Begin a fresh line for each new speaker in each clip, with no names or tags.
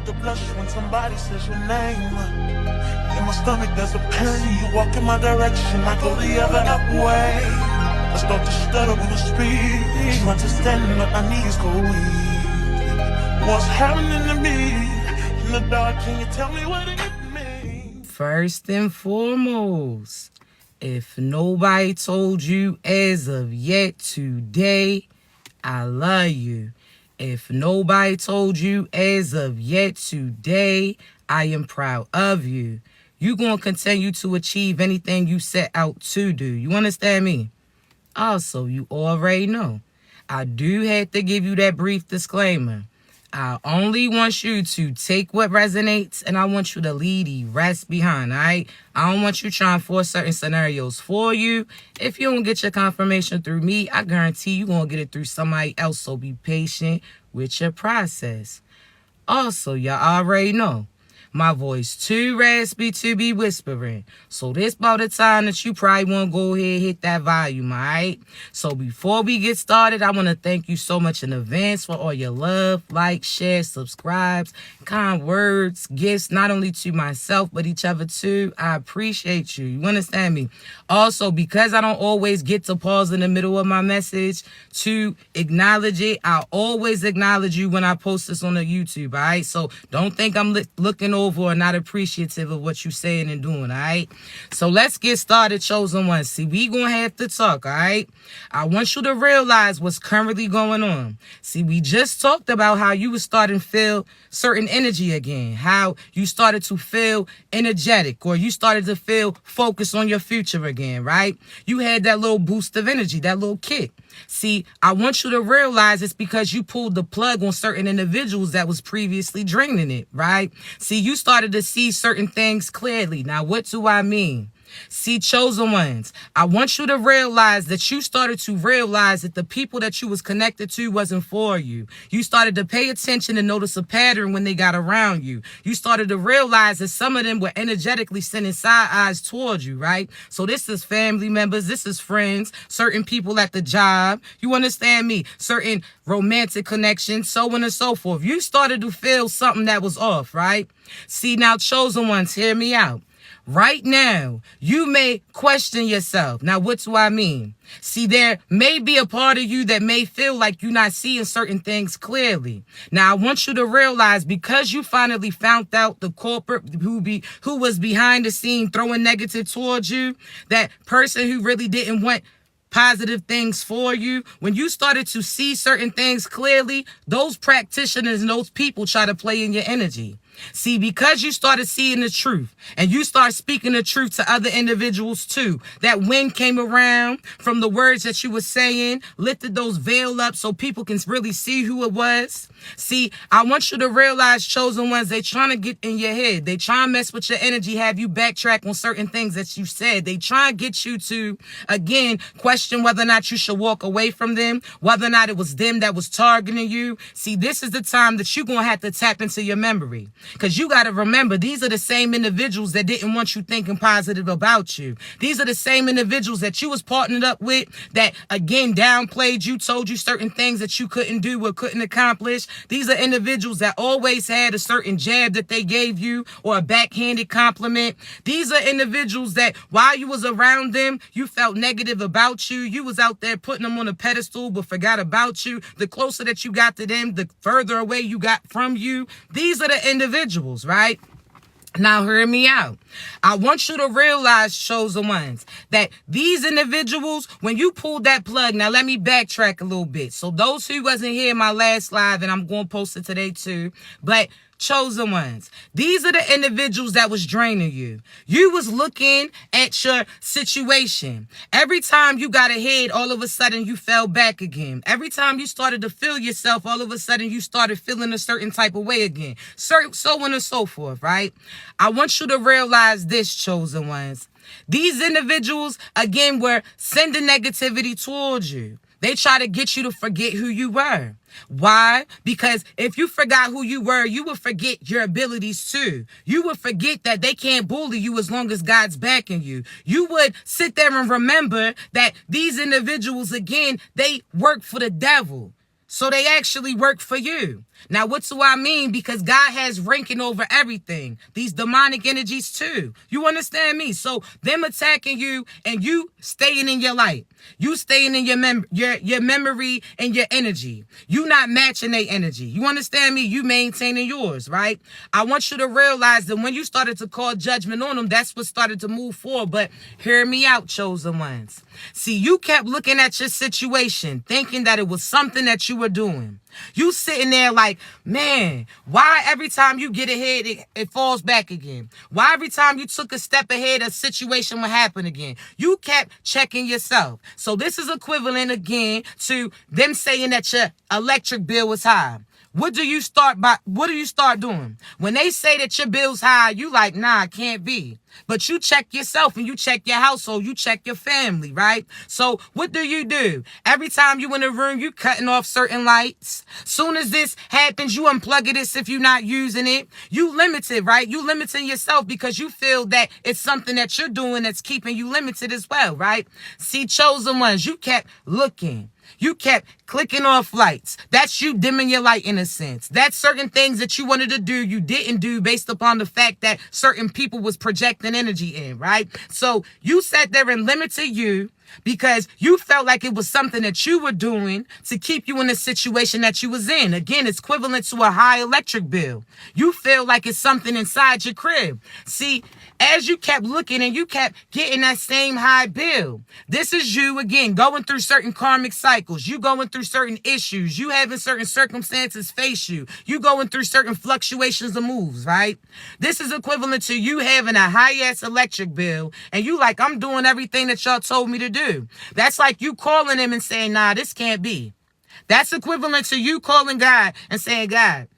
start to blush when somebody says your name. In my stomach there's a pain. You walk in my direction, I go the other way. I start to stutter when I speak. Trying to stand but my knees go weak. What's happening to me? In the dark, can you tell me what it means?
First and foremost, if nobody told you as of yet today, I love you. If nobody told you as of yet today, I am proud of you. You're going to continue to achieve anything you set out to do. You understand me? Also, you already know, I do have to give you that brief disclaimer. I only want you to take what resonates and I want you to leave the rest behind, all right? I don't want you trying to force certain scenarios for you. If you don't get your confirmation through me, I guarantee you're going to get it through somebody else, so be patient with your process. Also, y'all already know, my voice too raspy to be whispering. So this about the time that you probably want to go ahead and hit that volume, all right? So before we get started, I want to thank you so much in advance for all your love, like, share, subscribes, kind words, gifts, not only to myself, but each other too. I appreciate you. You understand me? Also, because I don't always get to pause in the middle of my message to acknowledge it, I always acknowledge you when I post this on the YouTube, all right? So don't think I'm looking over or not appreciative of what you're saying and doing, all right? So let's get started, chosen ones. See, we gonna have to talk, all right? I want you to realize what's currently going on. See, we just talked about how you were starting to feel certain energy again, how you started to feel energetic, or you started to feel focused on your future again, right? You had that little boost of energy, that little kick. See, I want you to realize it's because you pulled the plug on certain individuals that was previously draining it, right? See, you started to see certain things clearly. Now, what do I mean? See, chosen ones, I want you to realize that you started to realize that the people that you was connected to wasn't for you. You started to pay attention and notice a pattern when they got around you. You started to realize that some of them were energetically sending side eyes towards you, right? So this is family members, this is friends, certain people at the job. You understand me? Certain romantic connections, so on and so forth. You started to feel something that was off, right? See, now, chosen ones, hear me out. Right now, you may question yourself. Now, what do I mean? See, there may be a part of you that may feel like you're not seeing certain things clearly. Now, I want you to realize, because you finally found out the culprit who was behind the scene throwing negative towards you, that person who really didn't want positive things for you, when you started to see certain things clearly, those practitioners and those people try to play in your energy. See, because you started seeing the truth and you start speaking the truth to other individuals too, that wind came around from the words that you were saying, lifted those veil up so people can really see who it was. See, I want you to realize, chosen ones, they trying to get in your head. They trying to mess with your energy, have you backtrack on certain things that you said. They try to get you to, again, question whether or not you should walk away from them, whether or not it was them that was targeting you. See, this is the time that you're going to have to tap into your memory. Because you got to remember, these are the same individuals that didn't want you thinking positive about you. These are the same individuals that you was partnered up with that, again, downplayed you, told you certain things that you couldn't do or couldn't accomplish. These are individuals that always had a certain jab that they gave you or a backhanded compliment. These are individuals that while you was around them, you felt negative about you. You was out there putting them on a pedestal but forgot about you. The closer that you got to them, the further away you got from you. These are the individuals, right? Now, hear me out. I want you to realize, chosen ones, that these individuals, when you pulled that plug, now let me backtrack a little bit. So those who wasn't here in my last live, and I'm going to post it today too, but chosen ones, these are the individuals that was draining you. You was looking at your situation. Every time you got ahead, all of a sudden you fell back again. Every time you started to feel yourself, all of a sudden you started feeling a certain type of way again. So on and so forth, right? I want you to realize this, chosen ones. These individuals, again, were sending negativity towards you. They try to get you to forget who you were. Why? Because if you forgot who you were, you would forget your abilities too. You would forget that they can't bully you as long as God's backing you. You would sit there and remember that these individuals, again, they work for the devil. So they actually work for you. Now, what do I mean? Because God has ranking over everything. These demonic energies too. You understand me? So them attacking you and you staying in your light. You staying in your memory and your energy. You not matching their energy. You understand me? You maintaining yours, right? I want you to realize that when you started to call judgment on them, that's what started to move forward. But hear me out, chosen ones. See, you kept looking at your situation, thinking that it was something that you were doing. You sitting there like, man, why every time you get ahead, it falls back again? Why every time you took a step ahead, a situation will happen again? You kept checking yourself. So this is equivalent again to them saying that your electric bill was high. What do you start doing? When they say that your bill's high, you like, nah, it can't be. But you check yourself and you check your household, you check your family, right? So what do? Every time you in a room, you cutting off certain lights. Soon as this happens, you unplug it if you're not using it. You limited, right? You limiting yourself because you feel that it's something that you're doing that's keeping you limited as well, right? See, chosen ones, you kept looking. You kept clicking off lights. That's you dimming your light in a sense. That's certain things that you wanted to do, you didn't do based upon the fact that certain people was projecting energy in, right? So you sat there and limited you because you felt like it was something that you were doing to keep you in the situation that you was in. Again, it's equivalent to a high electric bill. You feel like it's something inside your crib. See, as you kept looking and you kept getting that same high bill, this is you, again, going through certain karmic cycles. You going through certain issues. You having certain circumstances face you. You going through certain fluctuations of moves, right? This is equivalent to you having a high-ass electric bill and you like, I'm doing everything that y'all told me to do. That's like you calling him and saying, nah, this can't be. That's equivalent to you calling God and saying, God,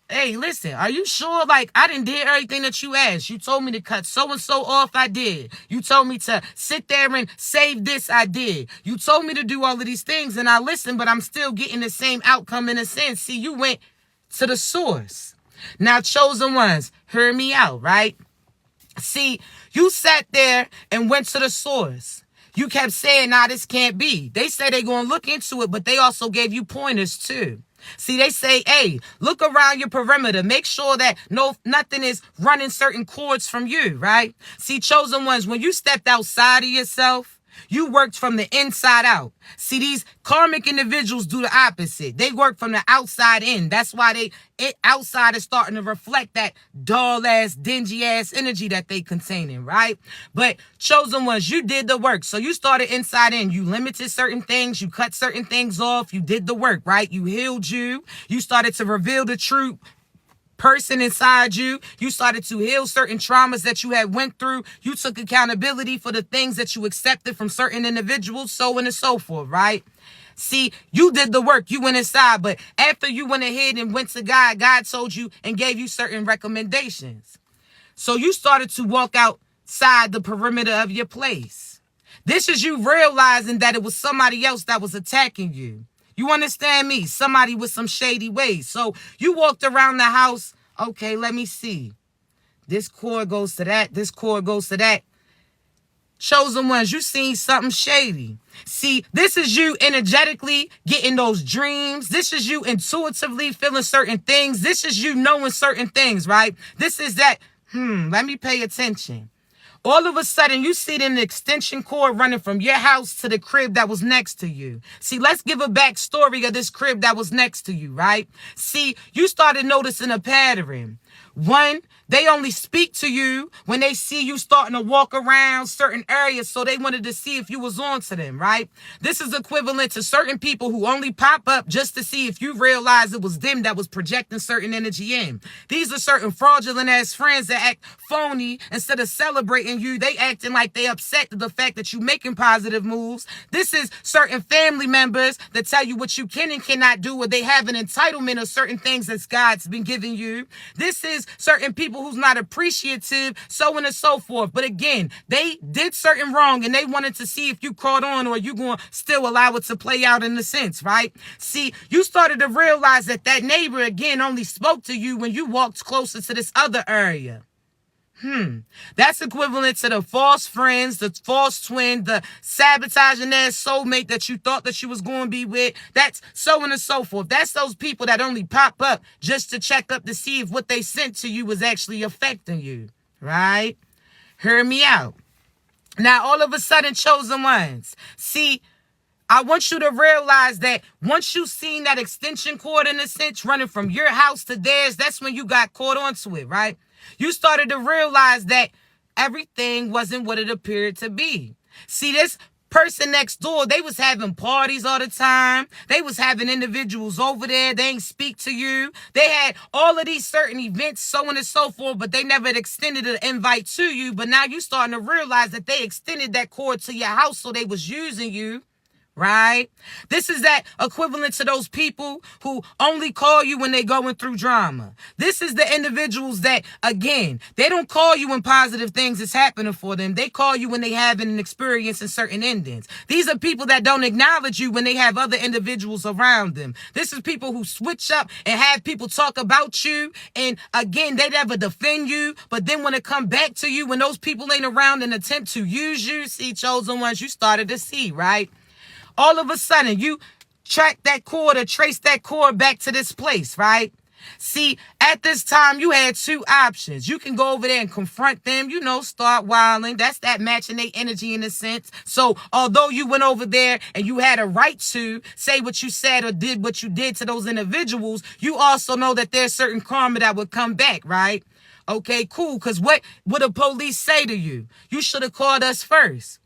hey, listen, are you sure? Like, I didn't did everything that you asked. You told me to cut so-and-so off, I did. You told me to sit there and save this, I did. You told me to do all of these things, and I listened, but I'm still getting the same outcome in a sense. See, you went to the source. Now, chosen ones, hear me out, right? See, you sat there and went to the source. You kept saying, nah, this can't be. They say they're going to look into it, but they also gave you pointers too. See, they say, hey, look around your perimeter. Make sure that nothing is running certain cords from you, right? See, chosen ones, when you stepped outside of yourself, you worked from the inside out. See, these karmic individuals do the opposite. They work from the outside in. That's why outside is starting to reflect that dull-ass, dingy-ass energy that they containing, right? But chosen ones, you did the work. So you started inside in. You limited certain things. You cut certain things off. You did the work, right? You healed you. You started to reveal the truth. Person inside you. You started to heal certain traumas that you had went through. You took accountability for the things that you accepted from certain individuals, so on and so forth, right? See, you did the work. You went inside, but after you went ahead and went to God, God told you and gave you certain recommendations. So you started to walk outside the perimeter of your place. This is you realizing that it was somebody else that was attacking you. You understand me? Somebody with some shady ways. So you walked around the house. Okay, let me see. This cord goes to that. This cord goes to that. Chosen ones, you seen something shady. See, this is you energetically getting those dreams. This is you intuitively feeling certain things. This is you knowing certain things, right? This is that, let me pay attention. All of a sudden, you see an extension cord running from your house to the crib that was next to you. See, let's give a backstory of this crib that was next to you, right? See, you started noticing a pattern. One, they only speak to you when they see you starting to walk around certain areas, so they wanted to see if you was on to them, right? This is equivalent to certain people who only pop up just to see if you realize it was them that was projecting certain energy in. These are certain fraudulent-ass friends that act phony. Instead of celebrating you, they acting like they upset at the fact that you making positive moves. This is certain family members that tell you what you can and cannot do, or they have an entitlement of certain things that God's been giving you. This is certain people who's not appreciative, so on and so forth. But again, they did certain wrong and they wanted to see if you caught on or you going to still allow it to play out in a sense, right? See, you started to realize that neighbor again only spoke to you when you walked closer to this other area. That's equivalent to the false friends, the false twin, the sabotaging ass soulmate that you thought that you was going to be with. That's so on and so forth. That's those people that only pop up just to check up to see if what they sent to you was actually affecting you, right? Hear me out. Now, all of a sudden, chosen ones. See, I want you to realize that once you seen that extension cord, in a sense, running from your house to theirs, that's when you got caught onto it, right? You started to realize that everything wasn't what it appeared to be. See, this person next door, they was having parties all the time. They was having individuals over there. They ain't speak to you. They had all of these certain events, so on and so forth, but they never extended an invite to you. But now you starting to realize that they extended that cord to your house, so they was using you. Right? This is that equivalent to those people who only call you when they're going through drama. This is the individuals that, again, they don't call you when positive things is happening for them. They call you when they having an experience in certain endings. These are people that don't acknowledge you when they have other individuals around them. This is people who switch up and have people talk about you. And again, they never defend you. But then when it come back to you, when those people ain't around and attempt to use you, see, chosen ones, you started to see, right? All of a sudden, you track that cord or trace that cord back to this place, right? See, at this time, you had two options. You can go over there and confront them, start wilding. That's that matching their energy in a sense. So, although you went over there and you had a right to say what you said or did what you did to those individuals, you also know that there's certain karma that would come back, right? Okay, cool. Because what would the police say to you? You should have called us first.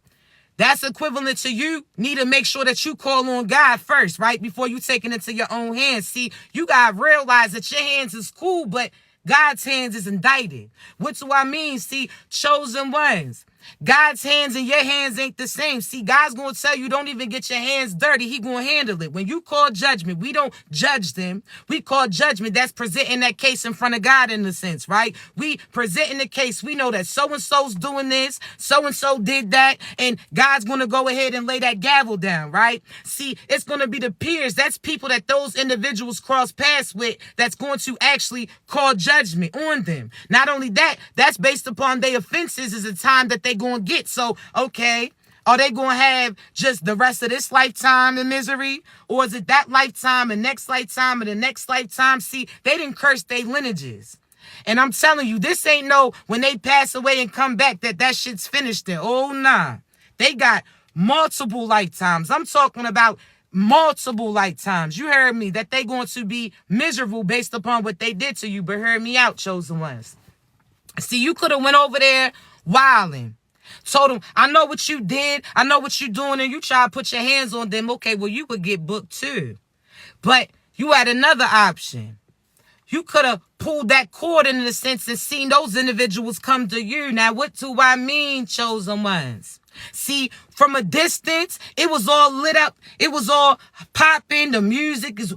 That's equivalent to you need to make sure that you call on God first, right? Before you take it into your own hands. See, you got to realize that your hands is cool, but God's hands is indicted. What do I mean? See, chosen ones. God's hands and your hands ain't the same. See, God's going to tell you don't even get your hands dirty. He going to handle it. When you call judgment, we don't judge them. We call judgment. That's presenting that case in front of God in a sense, right? We presenting the case. We know that so-and-so's doing this, so-and-so did that, and God's going to go ahead and lay that gavel down, right? See, it's going to be the peers. That's people that those individuals cross paths with that's going to actually call judgment on them. Not only that, that's based upon their offenses is the time that they going to get. So, okay, are they going to have just the rest of this lifetime in misery? Or is it that lifetime and next lifetime and the next lifetime? See, they didn't curse their lineages. And I'm telling you, this ain't no when they pass away and come back that shit's finished there. Oh, nah. They got multiple lifetimes. I'm talking about multiple lifetimes. You heard me, that they going to be miserable based upon what they did to you. But hear me out, chosen ones. See, you could have went over there wilding. Told them, I know what you did. I know what you're doing. And you try to put your hands on them. Okay, well, you could get booked too. But you had another option. You could have pulled that cord in a sense and seen those individuals come to you. Now, what do I mean, chosen ones? See, from a distance, it was all lit up. It was all popping. The music is,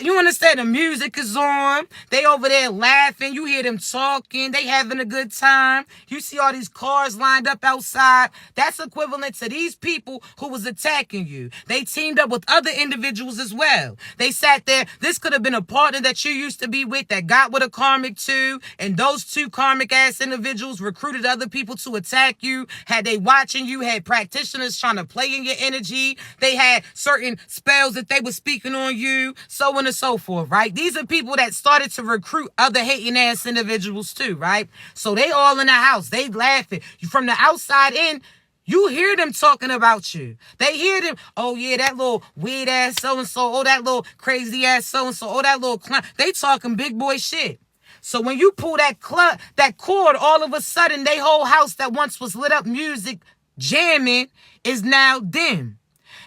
you understand? The music is on. They over there laughing. You hear them talking. They having a good time. You see all these cars lined up outside. That's equivalent to these people who was attacking you. They teamed up with other individuals as well. They sat there. This could have been a partner that you used to be with that got with a karmic too. And those two karmic ass individuals recruited other people to attack you. Had they watching you, had practitioners trying to play in your energy. They had certain spells that they were speaking on you, so on and so forth, right? These are people that started to recruit other hating ass individuals too, right? So they all in the house. They laughing. From the outside in, you hear them talking about you. They hear them, oh yeah, that little weird ass so-and-so, oh that little crazy ass so-and-so, oh that little clown. They talking big boy shit. So when you pull that cord, all of a sudden, they whole house that once was lit up music, jamming, is now dim.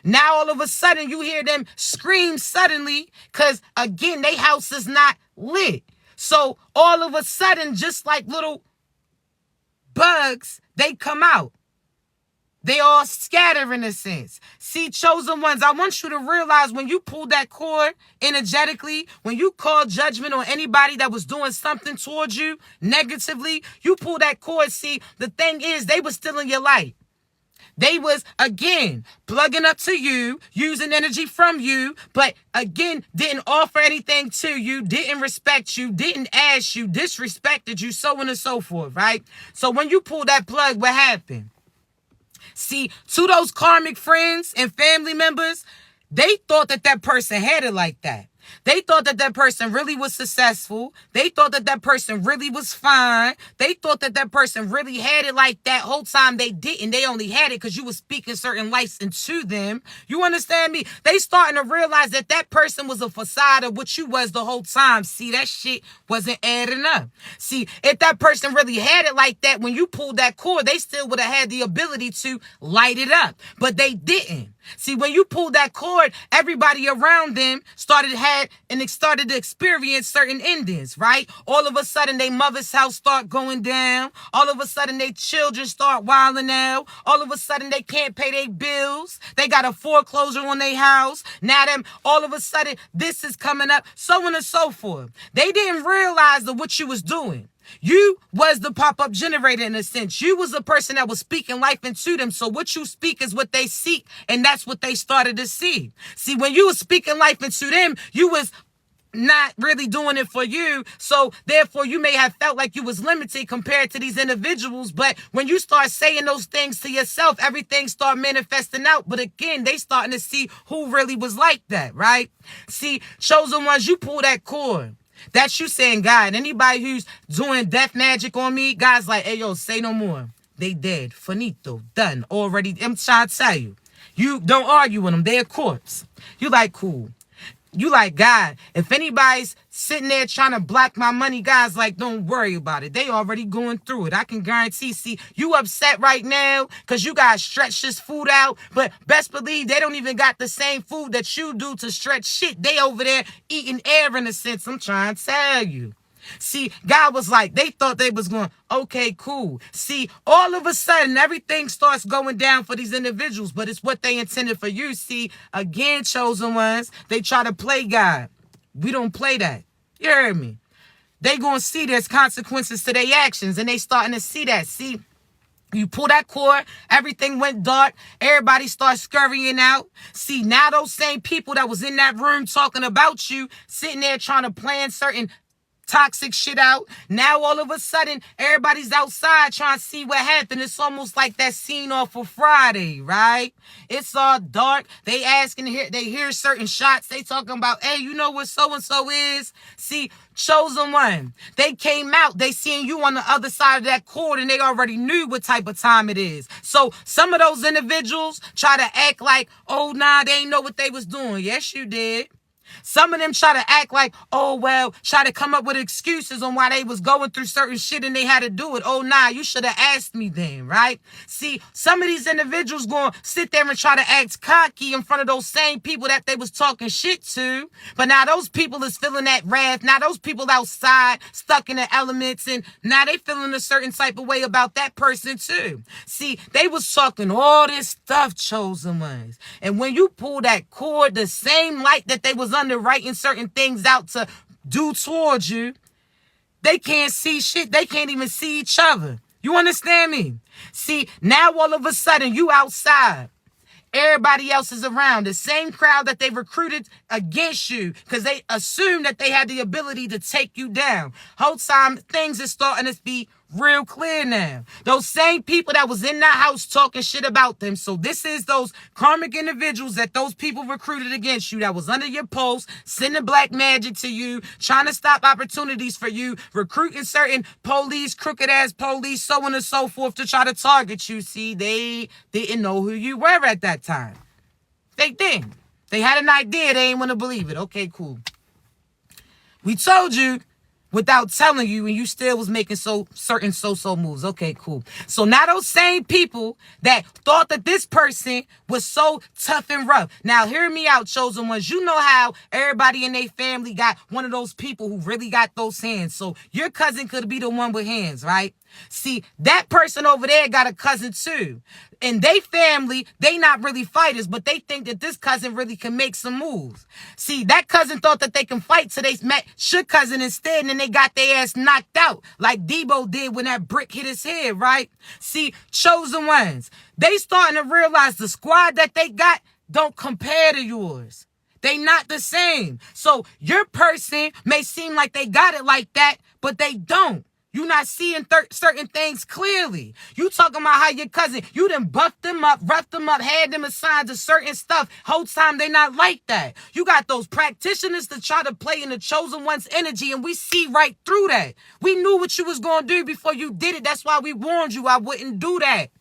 Now all of a sudden you hear them scream suddenly because again they house is not lit. So all of a sudden, just like little bugs, they come out. They all scatter in a sense. See, chosen ones, I want you to realize when you pull that cord energetically, when you call judgment on anybody that was doing something towards you negatively, you pull that cord. See, the thing is, they were still in your light. They was, again, plugging up to you, using energy from you, but again, didn't offer anything to you, didn't respect you, didn't ask you, disrespected you, so on and so forth, right? So when you pull that plug, what happened? See, to those karmic friends and family members, they thought that that person had it like that. They thought that that person really was successful. They thought that that person really was fine. They thought that that person really had it like that. Whole time they didn't. They only had it because you were speaking certain lights into them. You understand me? They starting to realize that that person was a facade of what you was the whole time. See, that shit wasn't adding up. See, if that person really had it like that, when you pulled that cord, they still would have had the ability to light it up. But they didn't. See, when you pulled that cord, everybody around them started to experience certain endings, right? All of a sudden, their mother's house start going down. All of a sudden, their children start wilding out. All of a sudden, they can't pay their bills. They got a foreclosure on their house. Now, all of a sudden, this is coming up, so on and so forth. They didn't realize that what you was doing. You was the pop-up generator in a sense. You was the person that was speaking life into them. So what you speak is what they seek, and that's what they started to see. See, when you was speaking life into them, you was not really doing it for you. So therefore, you may have felt like you was limited compared to these individuals. But when you start saying those things to yourself, everything start manifesting out. But again, they starting to see who really was like that, right? See, chosen ones, you pull that cord. That's you saying, God, anybody who's doing death magic on me, God's like, hey, yo, say no more. They dead. Finito. Done. Already. I'm trying to tell you. You don't argue with them. They're a corpse. You like, cool. You like, God, if anybody's sitting there trying to block my money, God's like, don't worry about it. They already going through it. I can guarantee. See, you upset right now because you got to stretch this food out. But best believe they don't even got the same food that you do to stretch shit. They over there eating air in a sense. I'm trying to tell you. See, God was like, they thought they was going, okay, cool. See, all of a sudden, everything starts going down for these individuals, but it's what they intended for you. See, again, chosen ones, they try to play God. We don't play that. You heard me? They going to see there's consequences to their actions, and they starting to see that. See, you pull that cord, everything went dark, everybody starts scurrying out. See, now those same people that was in that room talking about you, sitting there trying to plan certain toxic shit out. Now all of a sudden, everybody's outside trying to see what happened. It's almost like that scene off of Friday, right? It's all dark. They asking, they hear certain shots. They talking about, hey, you know what so-and-so is? See, chosen one. They came out. They seen you on the other side of that cord, and they already knew what type of time it is. So some of those individuals try to act like, oh, nah, they ain't know what they was doing. Yes, you did. Some of them try to act like, oh, well, try to come up with excuses on why they was going through certain shit and they had to do it. Oh, nah, you should have asked me then, right? See, some of these individuals going to sit there and try to act cocky in front of those same people that they was talking shit to. But now those people is feeling that wrath. Now those people outside stuck in the elements, and now they feeling a certain type of way about that person too. See, they was talking all this stuff, chosen ones. And when you pull that cord, the same light that they was under writing certain things out to do towards you, they can't see shit. They can't even see each other. You understand me? See, now all of a sudden you outside. Everybody else is around. The same crowd that they recruited against you because they assumed that they had the ability to take you down. Whole time things are starting to be real clear now. Those same people that was in that house talking shit about them. So this is those karmic individuals that those people recruited against you that was under your post, sending black magic to you, trying to stop opportunities for you, recruiting certain police, crooked ass police, so on and so forth to try to target you. See, they didn't know who you were at that time. They didn't. They had an idea. They ain't want to believe it. Okay, cool. We told you without telling you, and you still was making certain so-so moves. Okay, cool. So now those same people that thought that this person was so tough and rough. Now, hear me out, chosen ones. You know how everybody in their family got one of those people who really got those hands. So your cousin could be the one with hands, right? See, that person over there got a cousin too. in they family, they not really fighters, but they think that this cousin really can make some moves. See, that cousin thought that they can fight, so they met Shook cousin instead, and then they got their ass knocked out, like Debo did when that brick hit his head, right? See, chosen ones, they starting to realize the squad that they got don't compare to yours. They not the same. So your person may seem like they got it like that, but they don't. You not seeing certain things clearly. You talking about how your cousin, you done buffed them up, roughed them up, had them assigned to certain stuff. Whole time they not like that. You got those practitioners that try to play in the chosen one's energy, and we see right through that. We knew what you was going to do before you did it. That's why we warned you I wouldn't do that.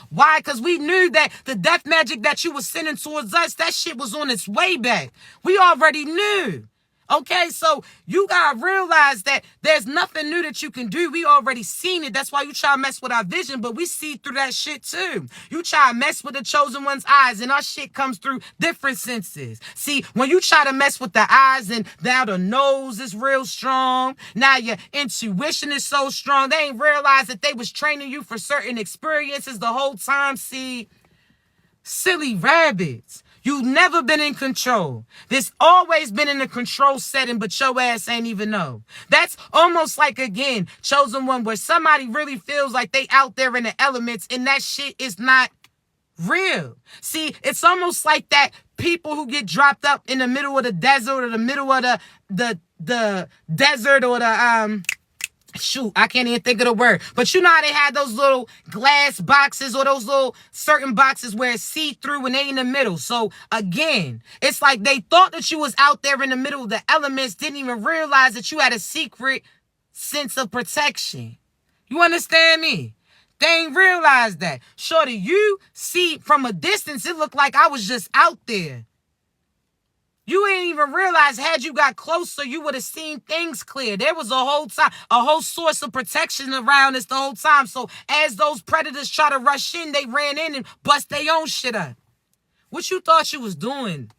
Why? Because we knew that the death magic that you was sending towards us, that shit was on its way back. We already knew. Okay, so you got to realize that there's nothing new that you can do. We already seen it. That's why you try to mess with our vision, but we see through that shit too. You try to mess with the chosen one's eyes, and our shit comes through different senses. See, when you try to mess with the eyes, and now the nose is real strong, now your intuition is so strong, they ain't realized that they was training you for certain experiences the whole time. See, silly rabbits. You've never been in control. There's always been in a control setting, but your ass ain't even know. That's almost like, again, chosen one, where somebody really feels like they out there in the elements, and that shit is not real. See, it's almost like that people who get dropped up in the middle of the desert, or the middle of the desert, or the shoot, I can't even think of the word. But you know how they had those little glass boxes, or those little certain boxes where it's see-through and they in the middle. So again, it's like they thought that you was out there in the middle of the elements, didn't even realize that you had a secret sense of protection. You understand me? They ain't realized that. Shorty, you see from a distance, it looked like I was just out there. You ain't even realize, had you got closer, you would have seen things clear. There was a whole source of protection around us the whole time. So as those predators try to rush in, they ran in and bust their own shit up. What you thought you was doing?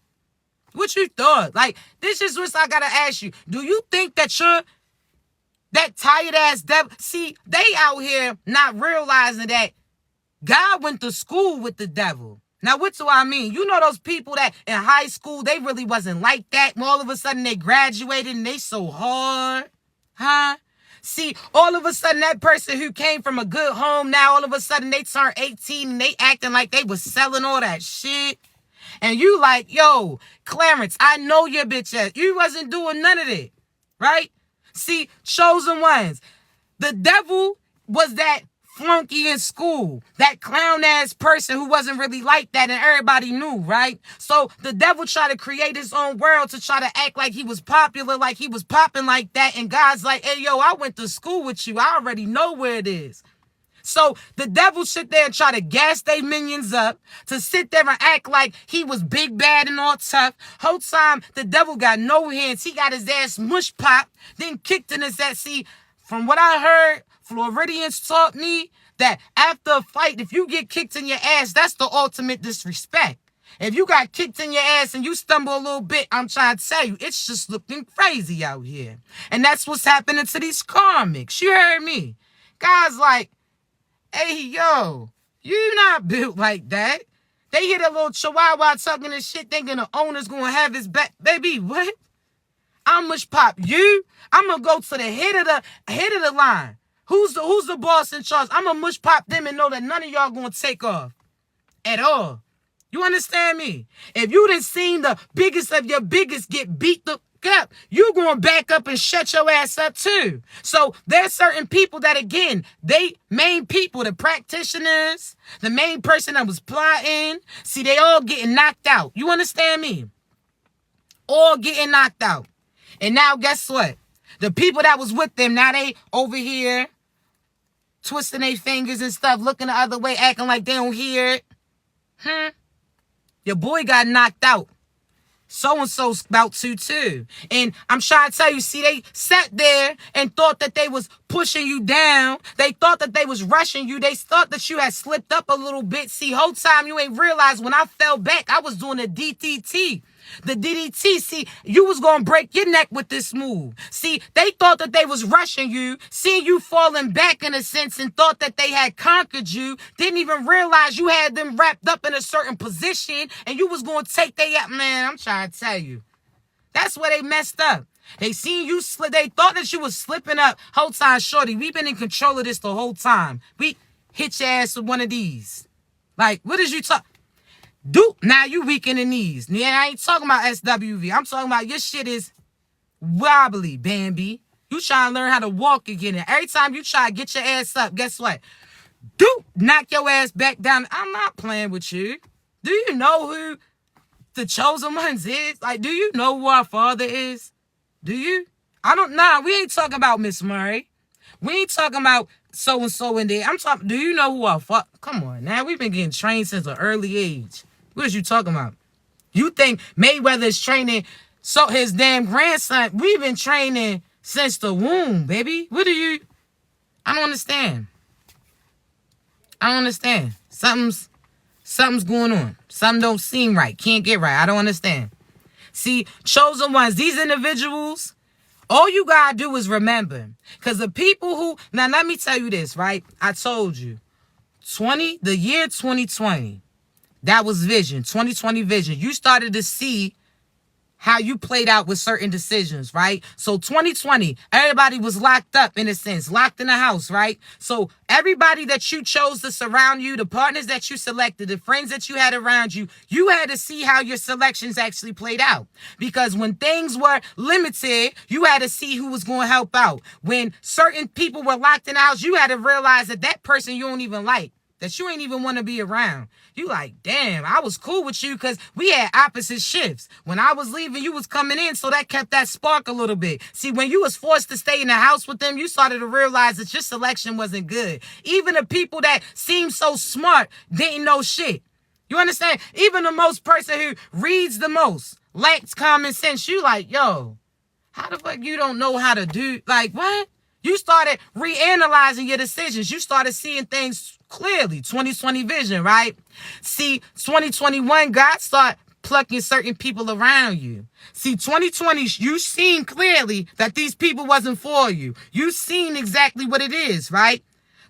What you thought? Like, this is what I gotta ask you. Do you think that you're that tired ass devil? See, they out here not realizing that God went to school with the devil. Now, what do I mean? You know those people that in high school, they really wasn't like that, and all of a sudden they graduated and they so hard, huh? See, all of a sudden that person who came from a good home, now all of a sudden they turned 18 and they acting like they was selling all that shit. And you like, yo, Clarence, I know your bitch ass. You wasn't doing none of it, right? See, chosen ones. The devil was that flunky in school, that clown-ass person who wasn't really like that, and everybody knew, right? So the devil tried to create his own world to try to act like he was popular, like he was popping like that, and God's like, hey, yo, I went to school with you. I already know where it is. So the devil sit there and try to gas their minions up, to sit there and act like he was big, bad, and all tough. Whole time, the devil got no hands. He got his ass mush popped, then kicked in his ass. See, from what I heard, Floridians taught me that after a fight, if you get kicked in your ass, that's the ultimate disrespect. If you got kicked in your ass and you stumble a little bit, I'm trying to tell you, it's just looking crazy out here. And that's what's happening to these karmics. You heard me. Guys like, hey, yo, you not built like that. They hit a little chihuahua tugging and shit, thinking the owner's going to have his back. Baby, what? I'm mush pop you. I'm going to go to the head of the line. Who's the boss in charge? I'm going to mush pop them and know that none of y'all going to take off at all. You understand me? If you done seen the biggest of your biggest get beat the up, you going to back up and shut your ass up too. So there's certain people that, again, they main people, the practitioners, the main person that was plotting, see, they all getting knocked out. You understand me? All getting knocked out. And now guess what? The people that was with them, now they over here twisting their fingers and stuff, looking the other way, acting like they don't hear it. Your boy got knocked out. So-and-so's about to too. And I'm trying to tell you, see, they sat there and thought that they was pushing you down. They thought that they was rushing you. They thought that you had slipped up a little bit. See, whole time you ain't realized when I fell back, I was doing a DTT. The DDT, see, you was going to break your neck with this move. See, they thought that they was rushing you, seeing you falling back in a sense, and thought that they had conquered you, didn't even realize you had them wrapped up in a certain position, and you was going to take their... Man, I'm trying to tell you. That's where they messed up. They seen you slip. They thought that you was slipping up. Whole time, shorty, we've been in control of this the whole time. We hit your ass with one of these. Like, what is you talking... Dude, now you weak in the knees. Yeah, I ain't talking about SWV. I'm talking about your shit is wobbly, Bambi. You trying to learn how to walk again. And every time you try to get your ass up, guess what? Dude, knock your ass back down. I'm not playing with you. Do you know who the chosen ones is? Like, do you know who our father is? Do you? I don't know. We ain't talking about Miss Murray. We ain't talking about so-and-so in there. I'm talking, do you know who our father... Come on, now. We've been getting trained since an early age. What is you talking about? You think Mayweather is training so his damn grandson? We've been training since the womb, baby. What do you... I don't understand. I don't understand. Something's going on. Something don't seem right. Can't get right. I don't understand. See, chosen ones, these individuals, all you gotta do is remember. Because the people who... Now, let me tell you this, right? I told you. The year 2020, that was vision. 2020 vision. You started to see how you played out with certain decisions, right? So 2020, everybody was locked up in a sense, locked in the house, right? So everybody that you chose to surround you, the partners that you selected, the friends that you had around you, you had to see how your selections actually played out. Because when things were limited, you had to see who was going to help out. When certain people were locked in the house, you had to realize that that person you don't even like, that you ain't even want to be around. You like, damn, I was cool with you because we had opposite shifts. When I was leaving, you was coming in, so that kept that spark a little bit. See, when you was forced to stay in the house with them, you started to realize that your selection wasn't good. Even the people that seemed so smart didn't know shit. You understand? Even the most person who reads the most, lacks common sense. You like, yo, how the fuck you don't know how to do, like, what? You started reanalyzing your decisions. You started seeing things clearly. 2020 vision, right? See, 2021, God started plucking certain people around you. See, 2020, you seen clearly that these people wasn't for you. You seen exactly what it is, right?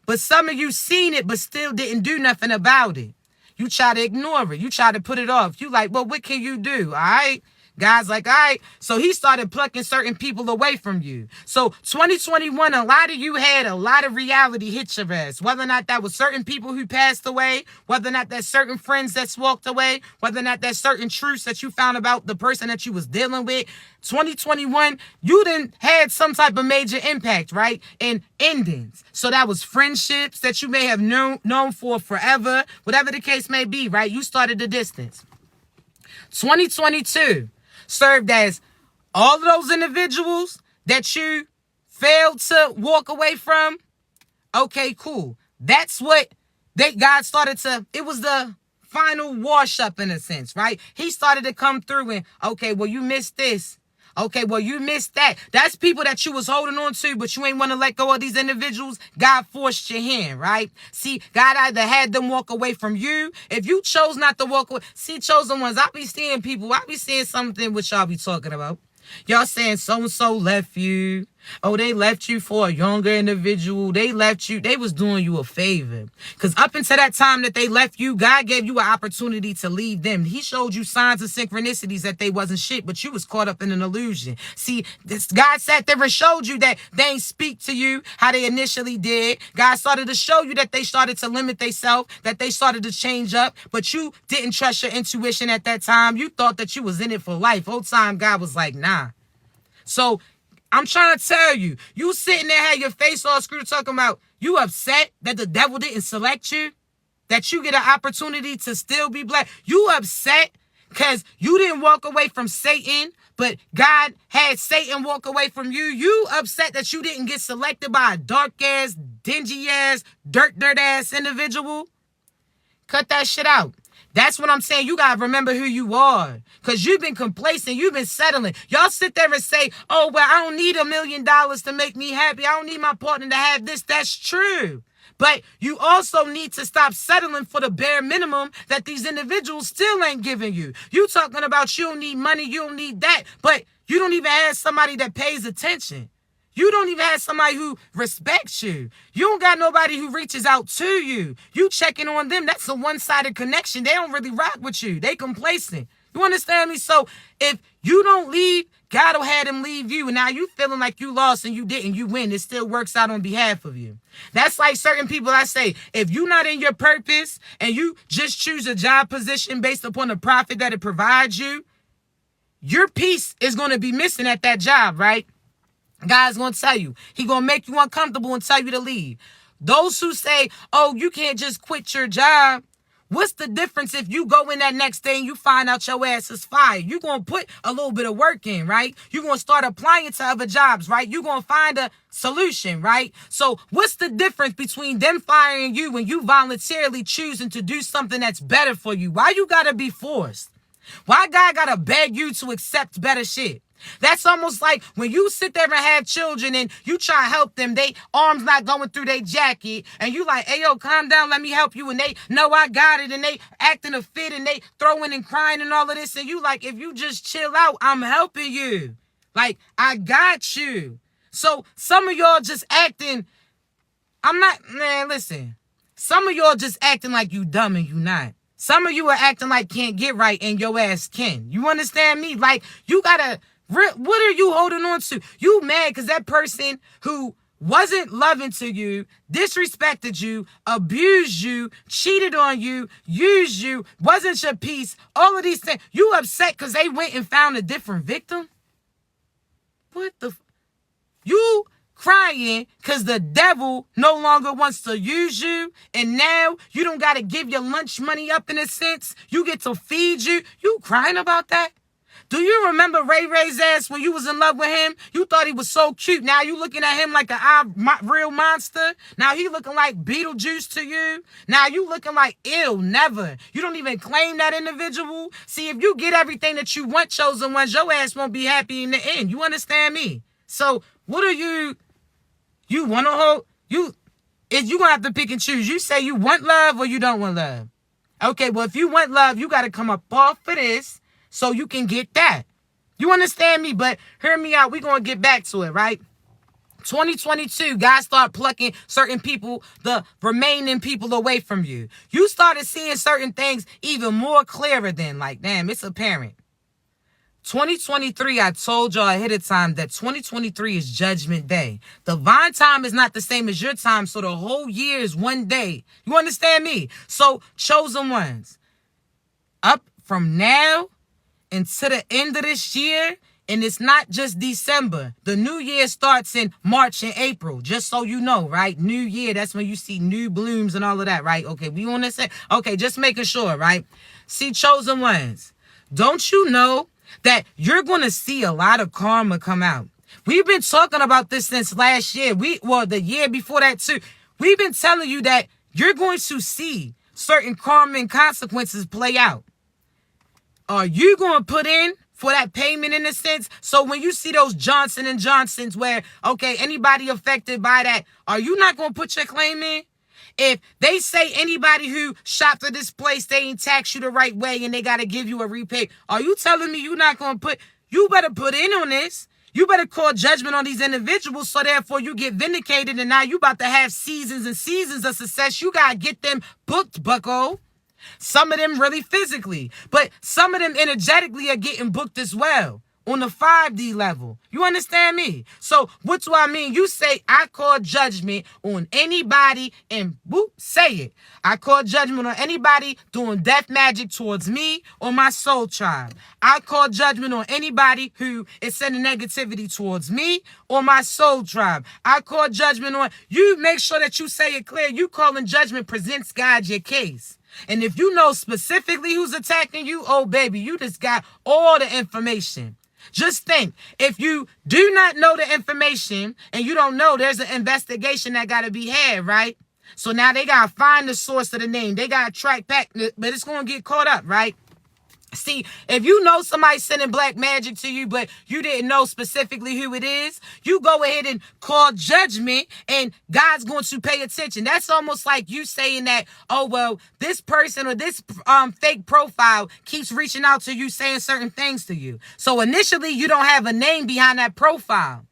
But some of you seen it, but still didn't do nothing about it. You try to ignore it. You try to put it off. You like, well, what can you do? All right? God's like, all right. So he started plucking certain people away from you. So 2021, a lot of you had a lot of reality hit your ass. Whether or not that was certain people who passed away, whether or not there's certain friends that's walked away, whether or not there's certain truths that you found about the person that you was dealing with. 2021, you done had some type of major impact, right? And endings. So that was friendships that you may have known for forever, whatever the case may be, right? You started the distance. 2022 served as all of those individuals that you failed to walk away from. Okay, cool. That's what God started to, it was the final wash up in a sense, right? He started to come through and, okay, well, you missed this. Okay, well, you missed that. That's people that you was holding on to, but you ain't want to let go of these individuals. God forced your hand, right? See, God either had them walk away from you. If you chose not to walk away, see, chosen ones, I be seeing people, I be seeing something which y'all be talking about. Y'all saying so-and-so left you. Oh, they left you for a younger individual. They left you. They was doing you a favor. Because up until that time that they left you, God gave you an opportunity to leave them. He showed you signs of synchronicities that they wasn't shit, but you was caught up in an illusion. See, God sat there and showed you that they ain't speak to you how they initially did. God started to show you that they started to limit themselves, that they started to change up, but you didn't trust your intuition at that time. You thought that you was in it for life. Whole time, God was like, nah. So, I'm trying to tell you, you sitting there had your face all screwed talking about you upset that the devil didn't select you, that you get an opportunity to still be black. You upset because you didn't walk away from Satan, but God had Satan walk away from you. You upset that you didn't get selected by a dark-ass, dingy-ass, dirt-ass individual. Cut that shit out. That's what I'm saying. You got to remember who you are. Because you've been complacent. You've been settling. Y'all sit there and say, oh, well, I don't need $1 million to make me happy. I don't need my partner to have this. That's true. But you also need to stop settling for the bare minimum that these individuals still ain't giving you. You talking about you don't need money, you don't need that, but you don't even have somebody that pays attention. You don't even have somebody who respects you. You don't got nobody who reaches out to you. You checking on them. That's a one-sided connection. They don't really rock with you. They complacent. You understand me? So if you don't leave, God will have them leave you. And now you feeling like you lost and you didn't. You win. It still works out on behalf of you. That's like certain people I say, if you're not in your purpose and you just choose a job position based upon the profit that it provides you, your peace is going to be missing at that job, right? God's going to tell you. He's going to make you uncomfortable and tell you to leave. Those who say, oh, you can't just quit your job. What's the difference if you go in that next day and you find out your ass is fired? You're going to put a little bit of work in, right? You're going to start applying to other jobs, right? You're going to find a solution, right? So what's the difference between them firing you and you voluntarily choosing to do something that's better for you? Why you got to be forced? Why God got to beg you to accept better shit? That's almost like when you sit there and have children and you try to help them, they arms not going through their jacket, and you like, hey, yo, calm down, let me help you. And they know I got it, and they acting a fit, and they throwing and crying and all of this. And you like, if you just chill out, I'm helping you. Like, I got you. So some of y'all just acting, listen. Some of y'all just acting like you dumb and you not. Some of you are acting like can't get right and your ass can. You understand me? Like, you gotta... What are you holding on to? You mad because that person who wasn't loving to you, disrespected you, abused you, cheated on you, used you, wasn't your peace, all of these things. You upset because they went and found a different victim? What the... You crying because the devil no longer wants to use you, and now you don't got to give your lunch money up in a sense. You get to feed you. You crying about that? Do you remember Ray Ray's ass when you was in love with him? You thought he was so cute. Now you looking at him like a real monster. Now he looking like Beetlejuice to you. Now you looking like ill, never. You don't even claim that individual. See, if you get everything that you want, chosen ones, your ass won't be happy in the end. You understand me? So what are you want to hold? You going to have to pick and choose. You say you want love or you don't want love. Okay, well, if you want love, you got to come up off of this so you can get that. You understand me? But hear me out. We're going to get back to it, right? 2022, God started plucking certain people, the remaining people away from you. You started seeing certain things even more clearer than, like, damn, it's apparent. 2023, I told y'all ahead of time that 2023 is Judgment Day. Divine time is not the same as your time, so the whole year is one day. You understand me? So, chosen ones, up from now until the end of this year, and it's not just December. The new year starts in March and April, just so you know, right? New year, that's when you see new blooms and all of that, right? Okay, we want to say, okay, just making sure, right? See, chosen ones, don't you know that you're going to see a lot of karma come out? We've been talking about this since last year. The year before that too. We've been telling you that you're going to see certain karma and consequences play out. Are you going to put in for that payment in a sense? So when you see those Johnson & Johnsons where, okay, anybody affected by that, are you not going to put your claim in? If they say anybody who shopped at this place, they ain't tax you the right way and they got to give you a repay, are you telling me you're not going to put... You better put in on this. You better call judgment on these individuals so therefore you get vindicated, and now you about to have seasons and seasons of success. You got to get them booked, bucko. Some of them really physically, but some of them energetically are getting booked as well on the 5D level. You understand me? So what do I mean? You say, I call judgment on anybody, and whoop, say it. I call judgment on anybody doing death magic towards me or my soul tribe. I call judgment on anybody who is sending negativity towards me or my soul tribe. I call judgment on you. Make sure that you say it clear. You calling judgment presents God your case. And if you know specifically who's attacking you, oh, baby, you just got all the information. Just think, if you do not know the information and you don't know, there's an investigation that got to be had, right? So now they got to find the source of the name. They got to track back, but it's going to get caught up, right? See, if you know somebody's sending black magic to you, but you didn't know specifically who it is, you go ahead and call judgment, and God's going to pay attention. That's almost like you saying that, oh, well, this person or this fake profile keeps reaching out to you, saying certain things to you. So initially, you don't have a name behind that profile.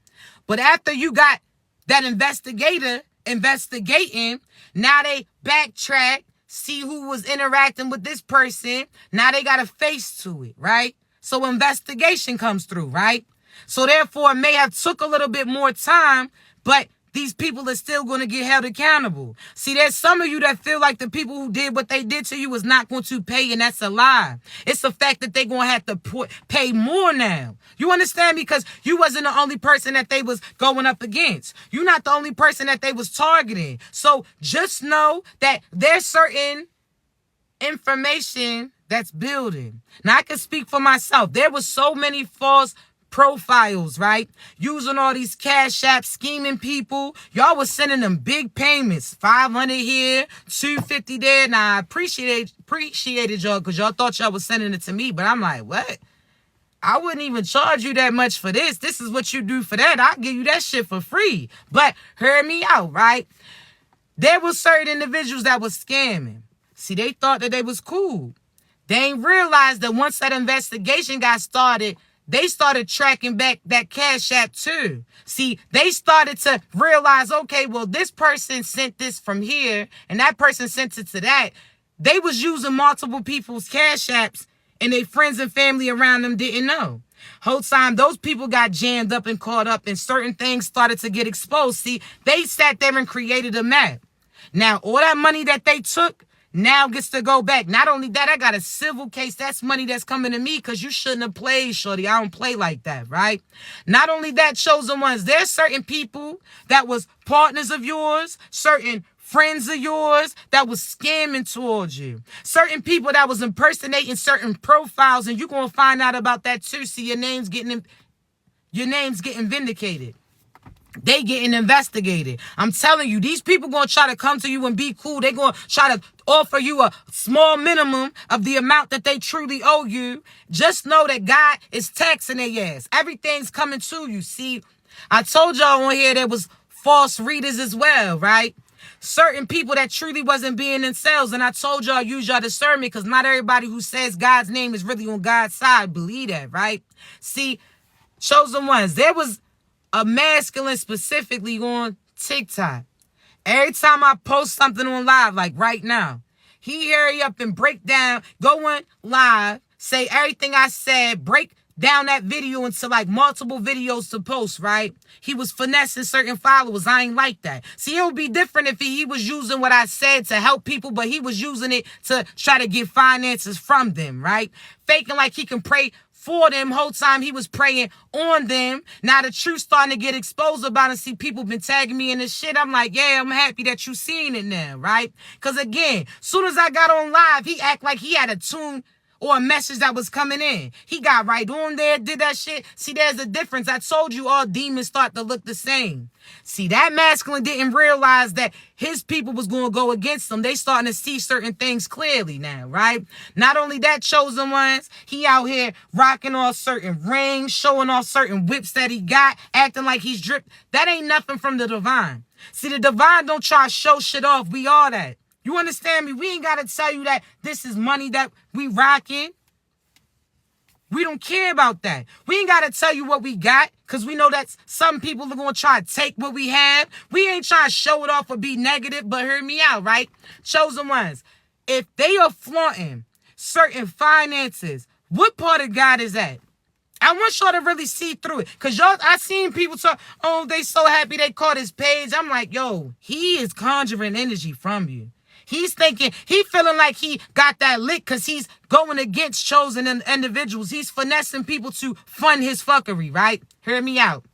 But after you got that investigator investigating, now they backtrack, see who was interacting with this person. Now they got a face to it, right? So investigation comes through, right? So therefore, it may have took a little bit more time, but these people are still going to get held accountable. See, there's some of you that feel like the people who did what they did to you was not going to pay, and that's a lie. It's the fact that they're going to have to pay more now. You understand? Because you wasn't the only person that they was going up against. You're not the only person that they was targeting. So just know that there's certain information that's building. Now, I can speak for myself. There was so many false profiles, right? Using all these cash apps, scheming people. Y'all was sending them big payments, $500 here, $250 there. Now, I appreciated y'all because y'all thought y'all was sending it to me, but I'm like, what? I wouldn't even charge you that much for this. This is what you do for that. I'll give you that shit for free. But hear me out, right? There was certain individuals that was scamming. See, they thought that they was cool. They ain't realized that once that investigation got started, they started tracking back that Cash App too. See, they started to realize, okay, well, this person sent this from here, and that person sent it to that. They was using multiple people's Cash Apps, and their friends and family around them didn't know. Whole time, those people got jammed up and caught up, and certain things started to get exposed. See, they sat there and created a map. Now, all that money that they took now gets to go back. Not only that, I got a civil case. That's money that's coming to me because you shouldn't have played, shorty. I don't play like that, right? Not only that, chosen ones, there's certain people that was partners of yours, certain friends of yours that was scamming towards you, certain people that was impersonating certain profiles, and you're going to find out about that too. See, your name's getting vindicated. They getting investigated. I'm telling you, these people going to try to come to you and be cool. They going to try to offer you a small minimum of the amount that they truly owe you. Just know that God is taxing their ass. Everything's coming to you. See, I told y'all on here there was false readers as well, right? Certain people that truly wasn't being themselves. And I told y'all, use your discernment, because not everybody who says God's name is really on God's side. Believe that, right? See, chosen ones, there was a masculine specifically on TikTok. Every time I post something on live, like right now, he hurry up and break down, going live, say everything I said, break down that video into like multiple videos to post, right? He was finessing certain followers. I ain't like that. See, it would be different if he was using what I said to help people, but he was using it to try to get finances from them, right? Faking like he can pray for them. Whole time he was praying on them. Now the truth starting to get exposed about it. See, people been tagging me in this shit. I'm like, yeah, I'm happy that you seen it now, right? Because again, soon as I got on live, he act like he had a tune or a message that was coming in. He got right on there, did that shit. See, there's a difference. I told you all demons start to look the same. See, that masculine didn't realize that his people was going to go against him. They starting to see certain things clearly now, right? Not only that, chosen ones, he out here rocking all certain rings, showing off certain whips that he got, acting like he's dripped. That ain't nothing from the divine. See, the divine don't try to show shit off. We all that. You understand me? We ain't got to tell you that this is money that we rocking. We don't care about that. We ain't got to tell you what we got because we know that some people are going to try to take what we have. We ain't trying to show it off or be negative, but hear me out, right? Chosen ones, if they are flaunting certain finances, what part of God is that? I want y'all to really see through it. Because y'all, I seen people talk, oh, they so happy they caught his page. I'm like, yo, he is conjuring energy from you. He's thinking, he feeling like he got that lick because he's going against chosen individuals. He's finessing people to fund his fuckery, right? Hear me out.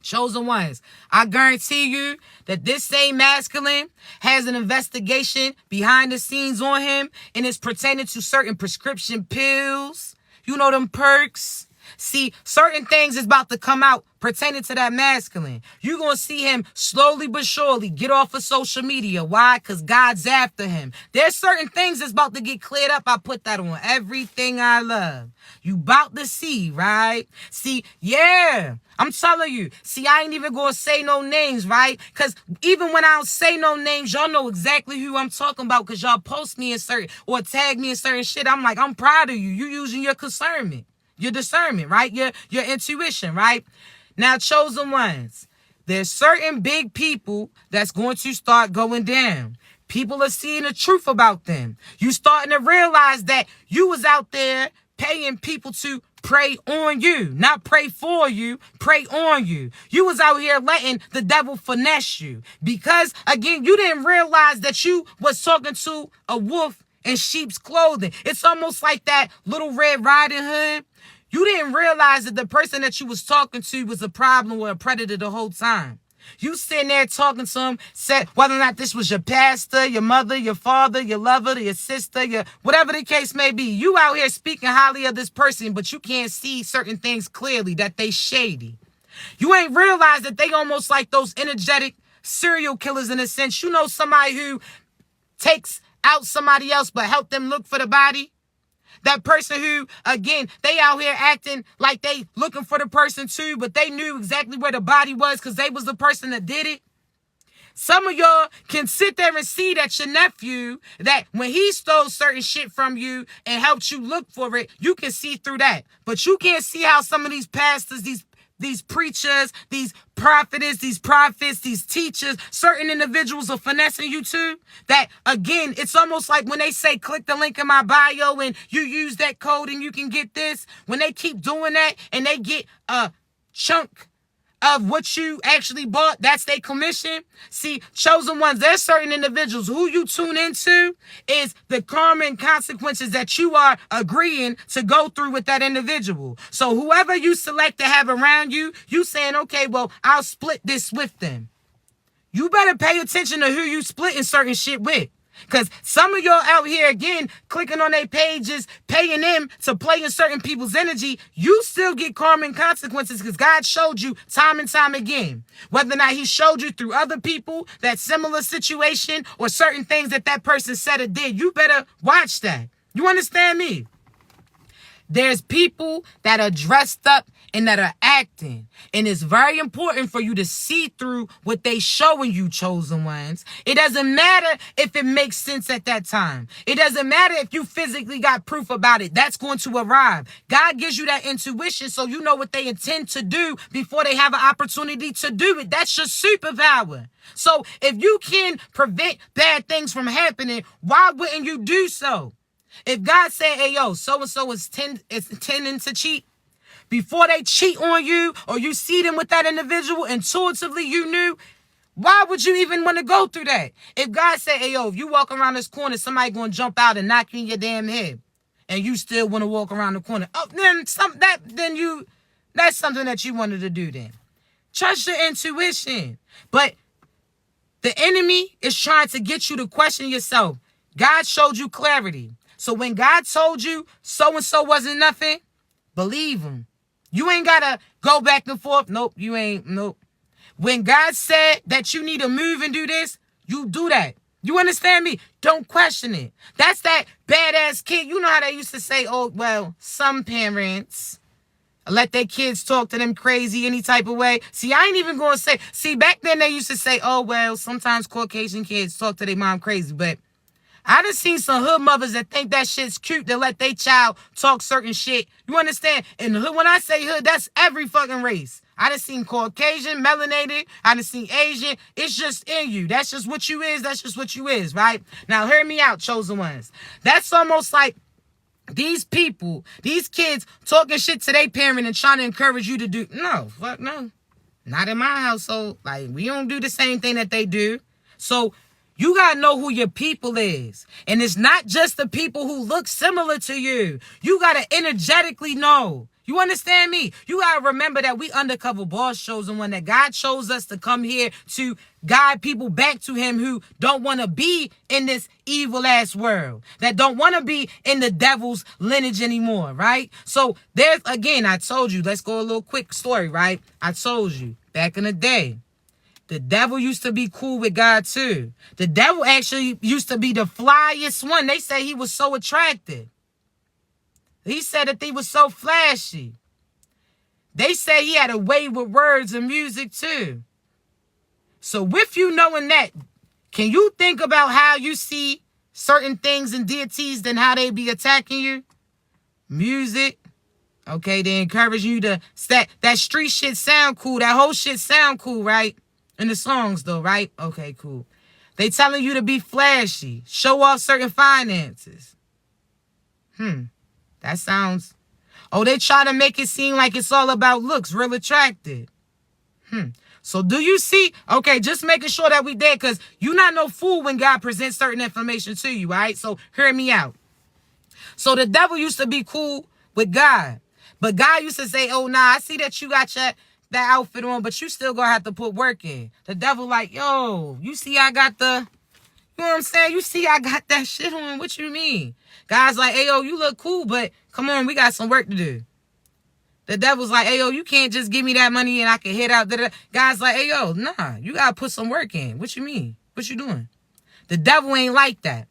Chosen ones, I guarantee you that this same masculine has an investigation behind the scenes on him and is pertaining to certain prescription pills. You know them perks. See, certain things is about to come out pertaining to that masculine. You're going to see him slowly but surely get off of social media. Why? Because God's after him. There's certain things that's about to get cleared up. I put that on everything I love. You about to see, right? See, yeah, I'm telling you. See, I ain't even going to say no names, right? Because even when I don't say no names, y'all know exactly who I'm talking about because y'all post me in certain or tag me in certain shit. I'm like, I'm proud of you. You using your discernment, right? Your intuition, right? Now, chosen ones, there's certain big people that's going to start going down. People are seeing the truth about them. You starting to realize that you was out there paying people to pray on you, not pray for you, pray on you. You was out here letting the devil finesse you because, again, you didn't realize that you was talking to a wolf in sheep's clothing. It's almost like that Little Red Riding Hood. You didn't realize that the person that you was talking to was a problem or a predator the whole time. You sitting there talking to him, said whether or not this was your pastor, your mother, your father, your lover, your sister, your whatever the case may be. You out here speaking highly of this person, but you can't see certain things clearly, that they shady. You ain't realized that they almost like those energetic serial killers in a sense. You know, somebody who takes out somebody else but help them look for the body. That person who, again, they out here acting like they looking for the person too, but they knew exactly where the body was because they was the person that did it. Some of y'all can sit there and see that your nephew, that when he stole certain shit from you and helped you look for it, you can see through that. But you can't see how some of these pastors, these preachers, these prophetess, these prophets, these teachers, certain individuals are finessing you too. That, again, it's almost like when they say, click the link in my bio and you use that code and you can get this. When they keep doing that and they get a chunk of what you actually bought, that's their commission. See, chosen ones, there's certain individuals who you tune into is the karma and consequences that you are agreeing to go through with that individual. So whoever you select to have around you, you saying, okay, well, I'll split this with them. You better pay attention to who you splitting certain shit with. Because some of y'all out here, again, clicking on their pages, paying them to play in certain people's energy, you still get karma and consequences because God showed you time and time again. Whether or not he showed you through other people, that similar situation, or certain things that person said or did, you better watch that. You understand me? There's people that are dressed up and that are acting. And it's very important for you to see through what they showing you, chosen ones. It doesn't matter if it makes sense at that time. It doesn't matter if you physically got proof about it. That's going to arrive. God gives you that intuition so you know what they intend to do before they have an opportunity to do it. That's your superpower. So if you can prevent bad things from happening, why wouldn't you do so? If God said, hey, yo, so-and-so is intending to cheat, before they cheat on you or you see them with that individual, intuitively you knew, why would you even want to go through that? If God said, hey, yo, if you walk around this corner, somebody going to jump out and knock you in your damn head, and you still want to walk around the corner, that's something that you wanted to do then. Trust your intuition. But the enemy is trying to get you to question yourself. God showed you clarity. So when God told you so-and-so wasn't nothing, believe him. You ain't got to go back and forth. Nope, you ain't. Nope. When God said that you need to move and do this, you do that. You understand me? Don't question it. That's that badass kid. You know how they used to say, oh, well, some parents let their kids talk to them crazy any type of way. See, I ain't even going to say. See, back then they used to say, oh, well, sometimes Caucasian kids talk to their mom crazy. But I done seen some hood mothers that think that shit's cute to let their child talk certain shit. You understand? And the hood, when I say hood, that's every fucking race. I done seen Caucasian, melanated. I done seen Asian. It's just in you. That's just what you is. That's just what you is, right? Now, hear me out, chosen ones. That's almost like these people, these kids talking shit to their parent and trying to encourage you to do. No, fuck no. Not in my household. Like, we don't do the same thing that they do. So, you got to know who your people is. And it's not just the people who look similar to you. You got to energetically know. You understand me? You got to remember that we undercover boss chosen one, that God chose us to come here to guide people back to him who don't want to be in this evil ass world, that don't want to be in the devil's lineage anymore, right? So there's, again, I told you, let's go a little quick story, right? I told you back in the day, the devil used to be cool with God too. The devil actually used to be the flyest one. They say he was so attractive. He said that he was so flashy. They say he had a way with words and music too. So with you knowing that, can you think about how you see certain things and deities and how they be attacking you? Music. Okay, they encourage you to that street shit sound cool. That whole shit sound cool, right? In the songs though, right? Okay, cool. They telling you to be flashy, show off certain finances. That sounds... Oh, they try to make it seem like it's all about looks, real attractive. So do you see? Okay, just making sure that we there, because you're not no fool when God presents certain information to you, all right? So hear me out. So the devil used to be cool with God. But God used to say, oh, nah, I see that you got that outfit on, but you still gonna have to put work in. The devil like, yo, you see I got the... You know what I'm saying? You see I got that shit on. What you mean? God's like, hey, yo, you look cool, but come on, we got some work to do. The devil's like, hey, yo, you can't just give me that money and I can hit out. God's like, hey, yo, nah, you got to put some work in. What you mean? What you doing? The devil ain't like that.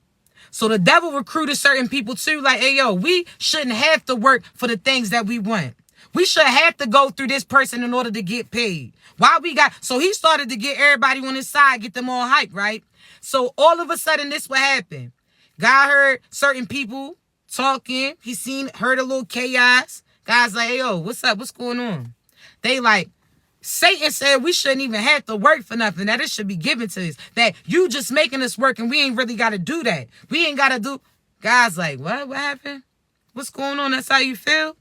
So the devil recruited certain people too. Like, hey, yo, we shouldn't have to work for the things that we want. We should have to go through this person in order to get paid. So he started to get everybody on his side, get them all hyped, right? So all of a sudden, this what happened. God heard certain people talking. Heard a little chaos. God's like, hey, yo, what's up? What's going on? They like, Satan said we shouldn't even have to work for nothing, that it should be given to us, that you just making us work and we ain't really got to do that. We ain't got to do... God's like, what? What happened? What's going on? That's how you feel?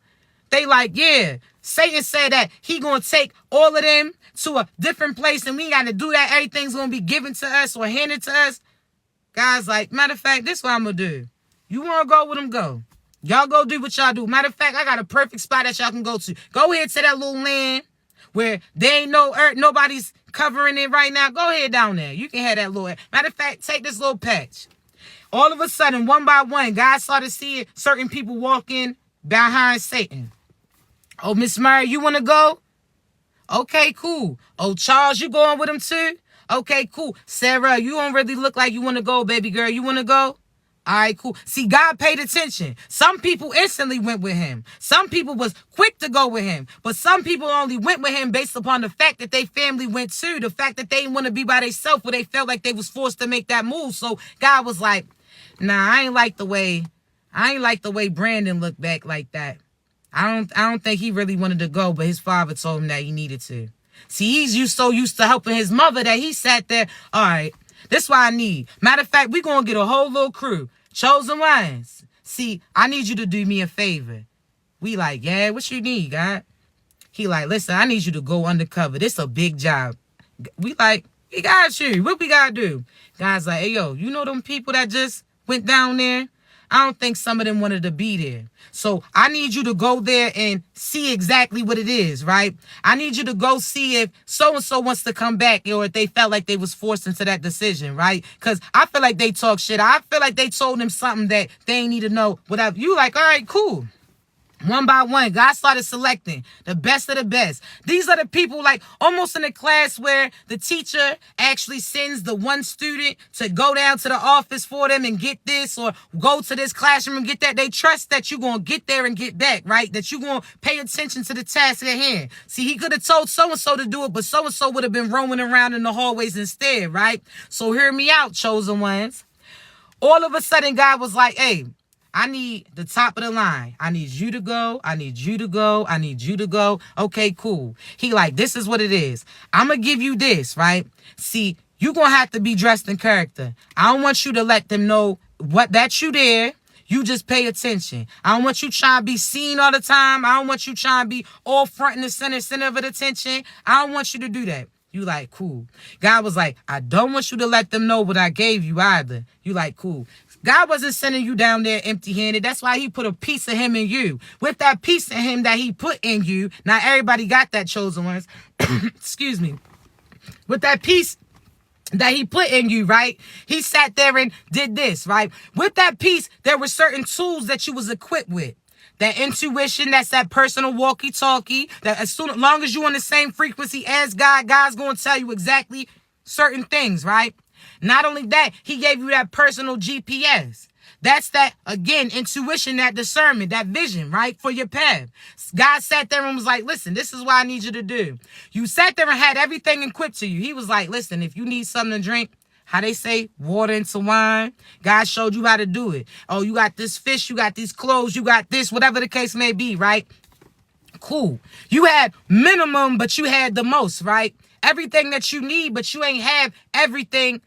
They like, yeah. Satan said that he going to take all of them to a different place and we ain't got to do that. Everything's going to be given to us or handed to us. God's like, matter of fact, this is what I'm going to do. You want to go with them, go. Y'all go do what y'all do. Matter of fact, I got a perfect spot that y'all can go to. Go ahead to that little land where there ain't no earth, nobody's covering it right now. Go ahead down there. You can have that little... Matter of fact, take this little patch. All of a sudden, one by one, God started seeing certain people walking behind Satan. Oh, Miss Murray, you want to go? Okay, cool. Oh, Charles, you going with him too? Okay, cool. Sarah, you don't really look like you want to go, baby girl. You want to go? All right, cool. See, God paid attention. Some people instantly went with him. Some people was quick to go with him. But some people only went with him based upon the fact that their family went too. The fact that they didn't want to be by themselves, where they felt like they was forced to make that move. So God was like, nah, I ain't like the way Brandon looked back like that. I don't think he really wanted to go, but his father told him that he needed to. See, he's so used to helping his mother that he sat there. All right, this is what I need. Matter of fact, we going to get a whole little crew. Chosen ones. See, I need you to do me a favor. We like, yeah, what you need, God? He like, listen, I need you to go undercover. This a big job. We like, we got you. What we got to do? God's like, hey, yo, you know them people that just went down there? I don't think some of them wanted to be there. So I need you to go there and see exactly what it is, right? I need you to go see if so-and-so wants to come back or if they felt like they was forced into that decision, right? Because I feel like they talk shit. I feel like they told them something that they ain't need to know. Whatever. You like, all right, cool. One by one, God started selecting the best of the best. These are the people like almost in a class where the teacher actually sends the one student to go down to the office for them and get this or go to this classroom and get that. They trust that you're going to get there and get back, right? That you're going to pay attention to the task at hand. See, he could have told so-and-so to do it, but so-and-so would have been roaming around in the hallways instead, right? So hear me out, chosen ones. All of a sudden, God was like, hey, I need the top of the line. I need you to go. I need you to go. I need you to go. Okay, cool. He like, this is what it is. I'm going to give you this, right? See, you're going to have to be dressed in character. I don't want you to let them know that you there. You just pay attention. I don't want you trying to be seen all the time. I don't want you trying to be all front and the center of attention. I don't want you to do that. You like, cool. God was like, I don't want you to let them know what I gave you either. You like, cool. God wasn't sending you down there empty-handed. That's why he put a piece of him in you. With that piece of him that he put in you, not everybody got that, chosen ones. Excuse me. With that piece that he put in you, right? He sat there and did this, right? With that piece, there were certain tools that you was equipped with. That intuition, that's that personal walkie-talkie, that as long as you're on the same frequency as God, God's going to tell you exactly certain things, right? Not only that, he gave you that personal GPS. That's that, again, intuition, that discernment, that vision, right, for your path. God sat there and was like, listen, this is what I need you to do. You sat there and had everything equipped to you. He was like, listen, if you need something to drink, how they say, water into wine, God showed you how to do it. Oh, you got this fish, you got these clothes, you got this, whatever the case may be, right? Cool. You had minimum, but you had the most, right? Everything that you need, but you ain't have everything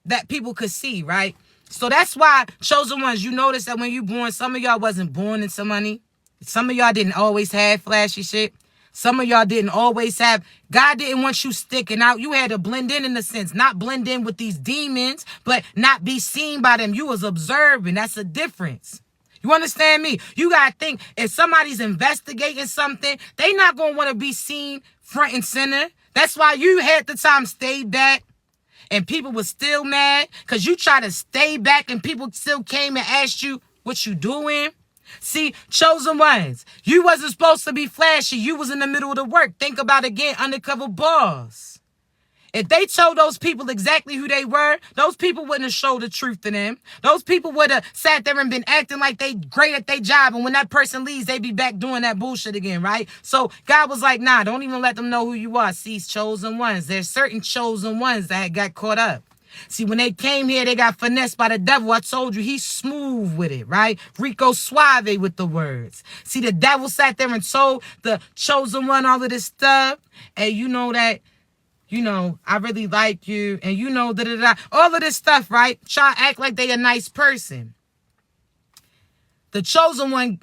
that people could see, right? So that's why, chosen ones, you notice that when you born, some of y'all wasn't born into money. Some of y'all didn't always have flashy shit. Some of y'all didn't always have, God didn't want you sticking out. You had to blend in a sense, not blend in with these demons, but not be seen by them. You was observing. That's a difference. You understand me? You got to think, if somebody's investigating something, they not going to want to be seen front and center. That's why you had the time stayed back. And people were still mad because you try to stay back and people still came and asked you what you doing. See, chosen ones, you wasn't supposed to be flashy. You was in the middle of the work. Think about, again, undercover boss. If they told those people exactly who they were, those people wouldn't have showed the truth to them. Those people would have sat there and been acting like they great at their job. And when that person leaves, they be back doing that bullshit again, right? So God was like, nah, don't even let them know who you are. See, chosen ones. There's certain chosen ones that got caught up. See, when they came here, they got finessed by the devil. I told you, he's smooth with it, right? Rico Suave with the words. See, the devil sat there and told the chosen one all of this stuff. And you know that, I really like you. And da-da-da. All of this stuff, right? Try to act like they a nice person. The chosen one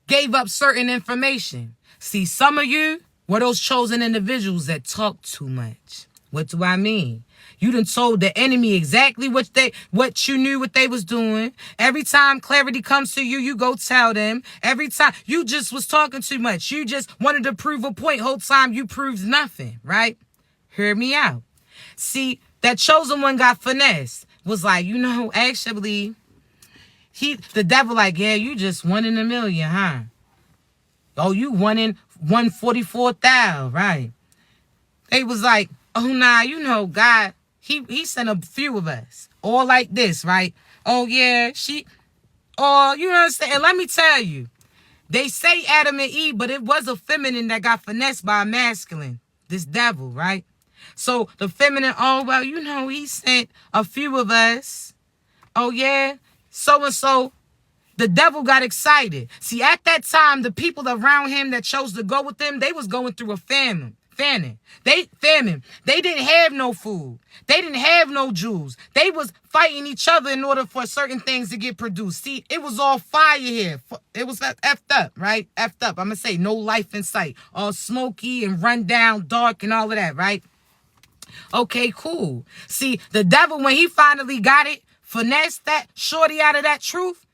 gave up certain information. See, some of you were those chosen individuals that talk too much. What do I mean? You done told the enemy exactly what you knew what they was doing. Every time clarity comes to you, you go tell them. Every time you just was talking too much. You just wanted to prove a point. Whole time you proved nothing, right? Hear me out. See, that chosen one got finesse. Was like, actually, the devil like, yeah, you just 1 in a million, huh? Oh, you 1 in 144,000, right? They was like, oh, nah, God, he sent a few of us. All like this, right? Oh, yeah, you know what I'm saying? And let me tell you, they say Adam and Eve, but it was a feminine that got finessed by a masculine, this devil, right? So the feminine, oh, well, he sent a few of us. Oh, yeah, so-and-so. The devil got excited. See, at that time, the people around him that chose to go with him, they was going through a famine. They didn't have no food. They didn't have no jewels. They was fighting each other in order for certain things to get produced. See, it was all fire here. It was effed up, right? Effed up. I'm going to say no life in sight. All smoky and run down, dark and all of that, right? Okay, cool. See, the devil, when he finally got it, finessed that shorty out of that truth,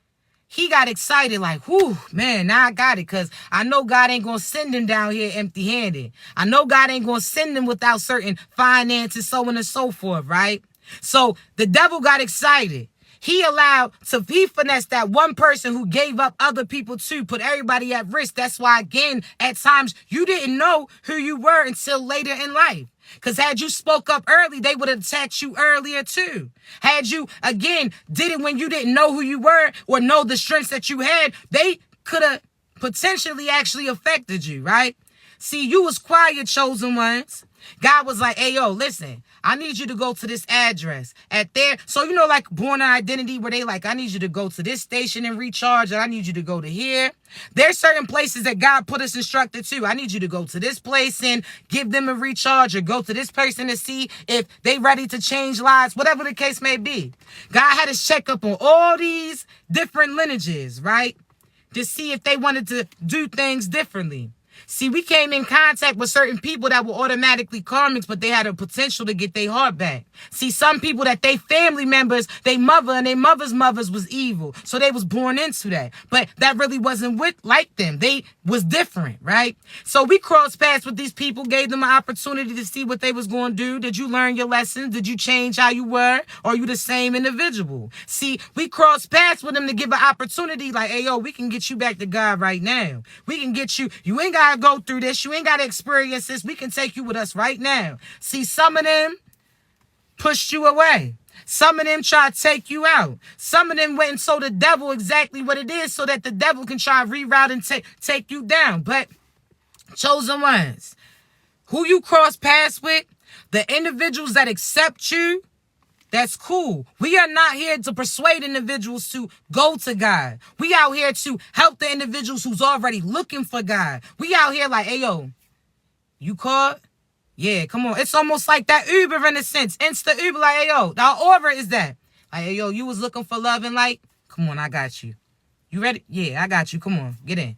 he got excited like, whoo, man, now I got it because I know God ain't going to send him down here empty-handed. I know God ain't going to send him without certain finances, so on and so forth, right? So the devil got excited. He finessed that one person who gave up other people too, put everybody at risk. That's why, again, at times you didn't know who you were until later in life. Because had you spoke up early, they would have attacked you earlier too. Had you, again, did it when you didn't know who you were or know the strengths that you had, they could have potentially actually affected you, right? See, you was quiet, chosen ones. God was like, hey, yo, listen, I need you to go to this address at there. So, like Born Identity where they like, I need you to go to this station and recharge, and I need you to go to here. There's certain places that God put us instructed to. I need you to go to this place and give them a recharge, or go to this person to see if they ready to change lives, whatever the case may be. God had us check up on all these different lineages, right? To see if they wanted to do things differently. See, we came in contact with certain people that were automatically karmics, but they had a potential to get their heart back. See, some people that they family members, they mother and their mother's mothers was evil. So they was born into that. But that really wasn't like them. They was different, right? So we crossed paths with these people, gave them an opportunity to see what they was going to do. Did you learn your lessons? Did you change how you were? Or are you the same individual? See, we crossed paths with them to give an opportunity like, hey, yo, we can get you back to God right now. We can get you. You ain't got to go through this. You ain't got to experience this. We can take you with us right now. See, some of them pushed you away. Some of them try to take you out. Some of them went and told the devil exactly what it is so that the devil can try to reroute and take you down. But chosen ones, who you cross paths with, the individuals that accept you, that's cool. We are not here to persuade individuals to go to God. We out here to help the individuals who's already looking for God. We out here like, hey, yo, you caught? Yeah, come on. It's almost like that Uber in a sense. Insta Uber, like, hey, yo, our order is that. Like, hey, yo, you was looking for love and light? Come on, I got you. You ready? Yeah, I got you. Come on, get in.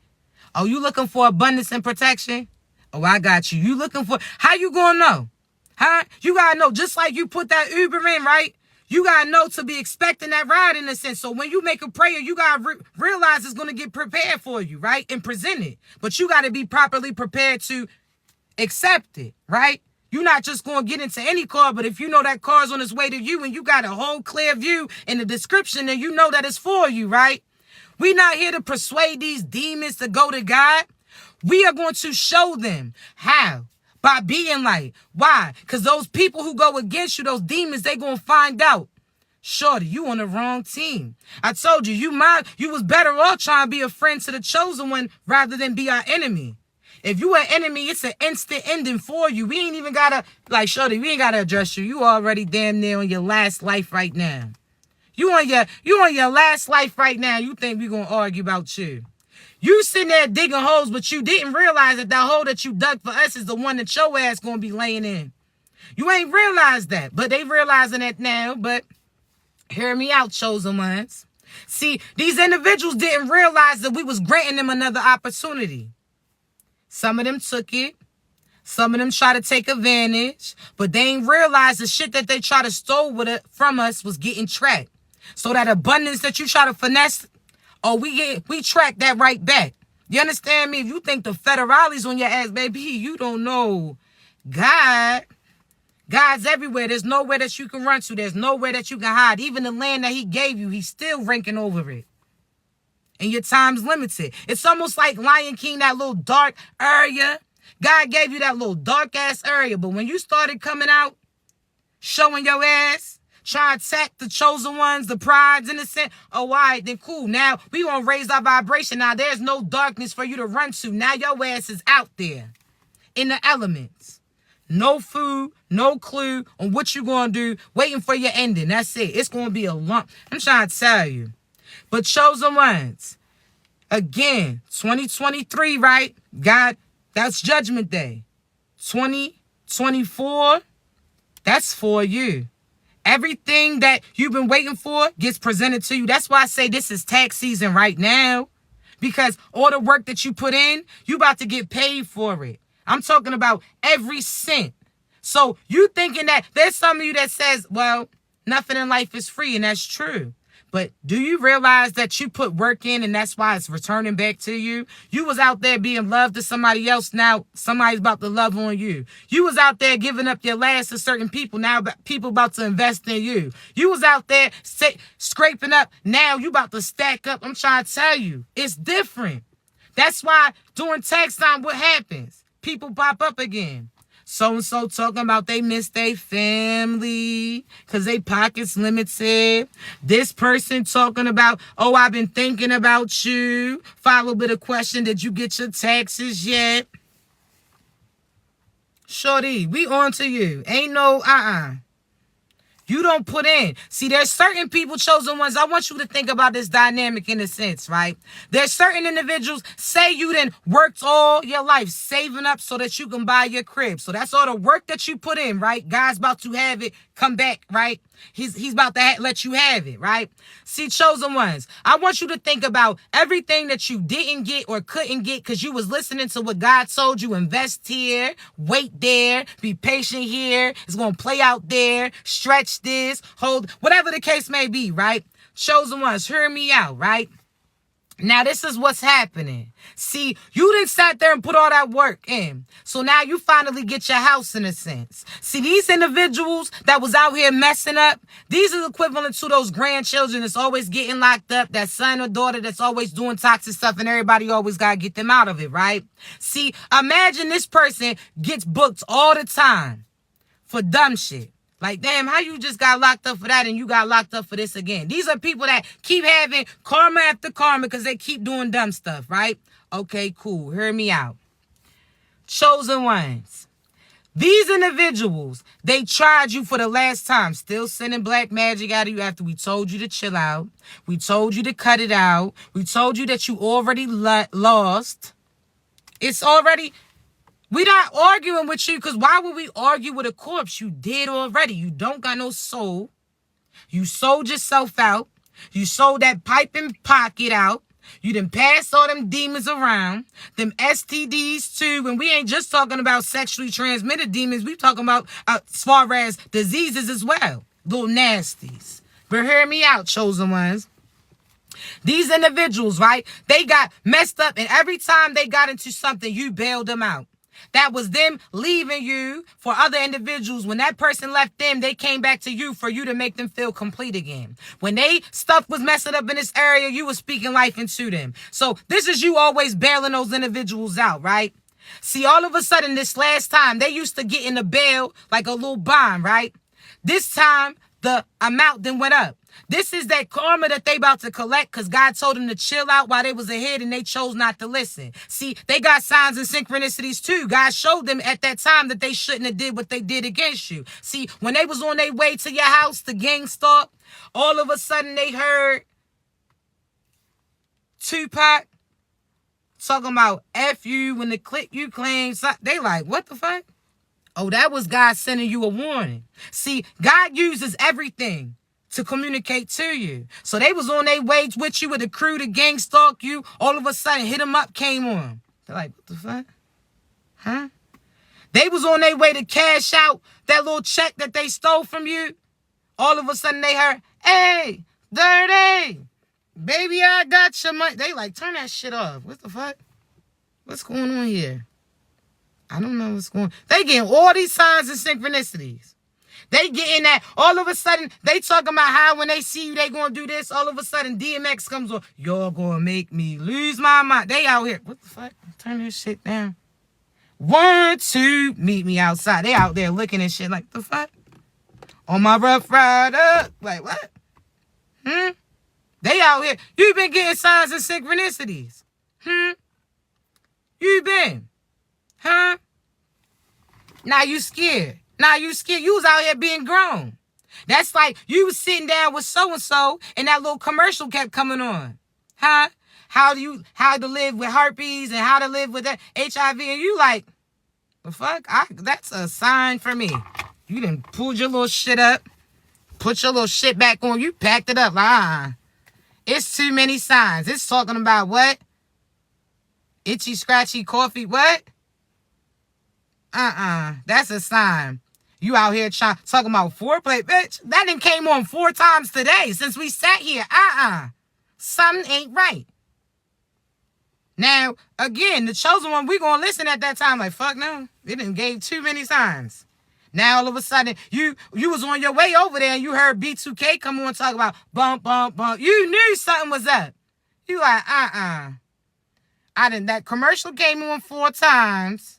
Oh, you looking for abundance and protection? Oh, I got you. You looking for, how you gonna know? Huh? You gotta know, just like you put that Uber in, right? You gotta know to be expecting that ride in a sense. So when you make a prayer, you gotta realize it's gonna get prepared for you, right? And present it. But you gotta be properly prepared to accept it, right? You're not just going to get into any car, but if you know that car's on its way to you and you got a whole clear view in the description, then you know that it's for you, right? We're not here to persuade these demons to go to God. We are going to show them how. By being like, why? Because those people who go against you, those demons, they going to find out. Shorty, you on the wrong team. I told you, you was better off trying to be a friend to the chosen one rather than be our enemy. If you an enemy, it's an instant ending for you. We ain't even gotta, like, shorty, we ain't gotta address you. You already damn near on your last life right now. You on your last life right now. You think we gonna argue about you. You sitting there digging holes, but you didn't realize that hole that you dug for us is the one that your ass gonna be laying in. You ain't realized that, but they realizing that now. But hear me out, chosen ones. See, these individuals didn't realize that we was granting them another opportunity. Some of them took it. Some of them try to take advantage, but they ain't realize the shit that they try to steal from us was getting tracked. So that abundance that you try to finesse, we track that right back. You understand me? If you think the federales on your ass, baby, you don't know God. God's everywhere. There's nowhere that you can run to. There's nowhere that you can hide. Even the land that he gave you, he's still ranking over it. And your time's limited. It's almost like Lion King, that little dark area. God gave you that little dark-ass area. But when you started coming out, showing your ass, trying to attack the chosen ones, the prides, innocent, oh, all right, then cool. Now, we going to raise our vibration. Now, there's no darkness for you to run to. Now, your ass is out there in the elements. No food, no clue on what you going to do, waiting for your ending. That's it. It's going to be a lump. I'm trying to tell you. But chosen ones, again, 2023, right? God, that's Judgment Day. 2024, that's for you. Everything that you've been waiting for gets presented to you. That's why I say this is tax season right now. Because all the work that you put in, you about to get paid for it. I'm talking about every cent. So you thinking that there's some of you that says, well, nothing in life is free, and that's true. But do you realize that you put work in and that's why it's returning back to you? You was out there being loved to somebody else. Now somebody's about to love on you. You was out there giving up your last to certain people. Now people about to invest in you. You was out there scraping up. Now you about to stack up. I'm trying to tell you, it's different. That's why during tax time, what happens? People pop up again. So-and-so talking about they miss their family because they pockets limited. This person talking about, oh, I've been thinking about you. Follow with a question, did you get your taxes yet? Shorty, we on to you. Ain't no You don't put in. See, there's certain people, chosen ones. I want you to think about this dynamic in a sense, right? There's certain individuals, say you done worked all your life saving up so that you can buy your crib. So that's all the work that you put in, right? God's about to have it come back, right? He's about to let you have it, right? See, chosen ones, I want you to think about everything that you didn't get or couldn't get because you was listening to what God told you. Invest here, wait there, be patient here. It's going to play out there, stretch this, hold, whatever the case may be, right? Chosen ones, hear me out, right? Now, this is what's happening. See, you didn't sat there and put all that work in. So now you finally get your house in a sense. See, these individuals that was out here messing up, these are equivalent to those grandchildren that's always getting locked up, that son or daughter that's always doing toxic stuff, and everybody always got to get them out of it, right? See, imagine this person gets booked all the time for dumb shit. Like, damn, how you just got locked up for that and you got locked up for this again? These are people that keep having karma after karma because they keep doing dumb stuff, right? Okay, cool. Hear me out. Chosen ones. These individuals, they tried you for the last time, still sending black magic out of you after we told you to chill out. We told you to cut it out. We told you that you already lost. It's already... We not arguing with you because why would we argue with a corpse? You did already. You don't got no soul. You sold yourself out. You sold that pipe and pocket out. You done passed all them demons around. Them STDs too. And we ain't just talking about sexually transmitted demons. We talking about as far as diseases as well. Little nasties. But hear me out, chosen ones. These individuals, right? They got messed up and every time they got into something, you bailed them out. That was them leaving you for other individuals. When that person left them, they came back to you for you to make them feel complete again. When they stuff was messing up in this area, you were speaking life into them. So this is you always bailing those individuals out, right? See, all of a sudden this last time, they used to get in the bail like a little bond, right? This time, the amount then went up. This is that karma that they about to collect because God told them to chill out while they was ahead and they chose not to listen. See, they got signs and synchronicities too. God showed them at that time that they shouldn't have did what they did against you. See, when they was on their way to your house to gang stalk, all of a sudden they heard Tupac talking about F you when the click you claim. They like, what the fuck? Oh, that was God sending you a warning. See, God uses everything to communicate to you. So they was on their way with you with the crew to gang stalk you. All of a sudden, Hit 'em Up came on. They're like, what the fuck? Huh? They was on their way to cash out that little check that they stole from you. All of a sudden, they heard, hey, Dirty, baby, I got your money. They like, turn that shit off. What the fuck? What's going on here? I don't know what's going on. They getting all these signs and synchronicities. They getting that. All of a sudden, they talking about how when they see you, they going to do this. All of a sudden, DMX comes on. You're going to make me lose my mind. They out here. What the fuck? Turn this shit down. 1, 2, meet me outside. They out there looking at shit like, the fuck? On my rough rider. Like, what? They out here. You been getting signs and synchronicities. You been. Huh? Now you scared. Now you scared. You was out here being grown. That's like you was sitting down with so-and-so and that little commercial kept coming on. Huh? How to live with herpes and how to live with that HIV. And you like, the fuck? That's a sign for me. You done pulled your little shit up. Put your little shit back on. You packed it up. It's too many signs. It's talking about what? Itchy, scratchy, coffee. What? That's a sign. You out here talking about foreplay. Bitch, that done came on 4 times today since we sat here. Something ain't right. Now, again, the chosen one, we going to listen at that time like, fuck no. It done gave too many signs. Now, all of a sudden, you was on your way over there and you heard B2K come on and talk about bump, bump, bump. You knew something was up. You like, that commercial came on 4 times.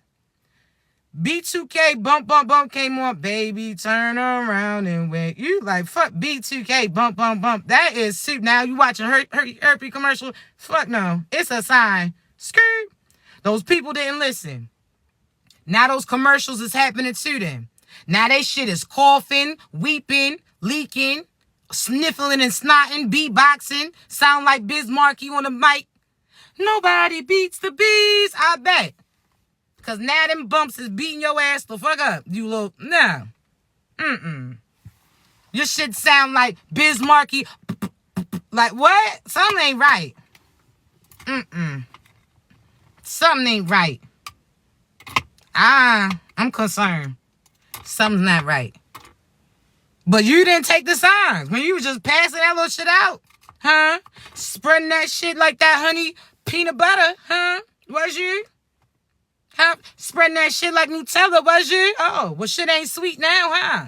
B2K bump, bump, bump came on. Baby, turn around and wait. You like, fuck B2K bump, bump, bump. That is soup. Now you watching herpes commercial. Fuck no. It's a sign. Skirt. Those people didn't listen. Now those commercials is happening to them. Now they shit is coughing, weeping, leaking, sniffling and snotting, beatboxing. Sound like Biz Markie on the mic. Nobody beats the bees, I bet. Because now them bumps is beating your ass the fuck up. You little, no. Your shit sound like Bismarcky. Like what? Something ain't right. Something ain't right. I'm concerned. Something's not right. But you didn't take the signs when you was just passing that little shit out, huh? Spreading that shit like that honey peanut butter, huh? Was you? Huh? Spreading that shit like Nutella, was you? Oh, well shit ain't sweet now, huh?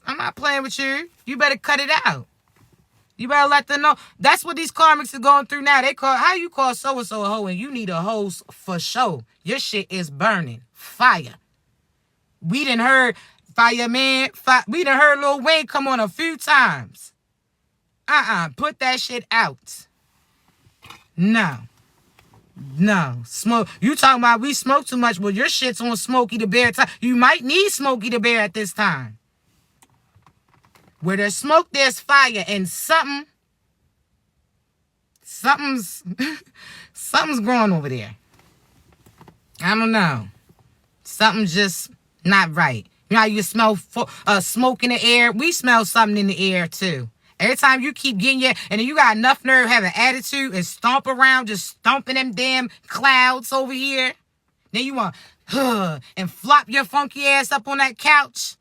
I'm not playing with you. You better cut it out. You better let them know. That's what these karmics are going through now. They call, how you call so-and-so a hoe and you need a hose for show. Your shit is burning. Fire. We done heard Fireman. We done heard Lil Wayne come on a few times. Put that shit out. No. Smoke. You talking about we smoke too much. Well, your shit's on Smokey the Bear time. You might need Smokey the Bear at this time. Where there's smoke, there's fire. And something's growing over there. I don't know. Something's just not right. You know how you smell smoke in the air? We smell something in the air too. Every time you keep getting and then you got enough nerve to have an attitude and stomp around, just stomping them damn clouds over here. Then you want and flop your funky ass up on that couch.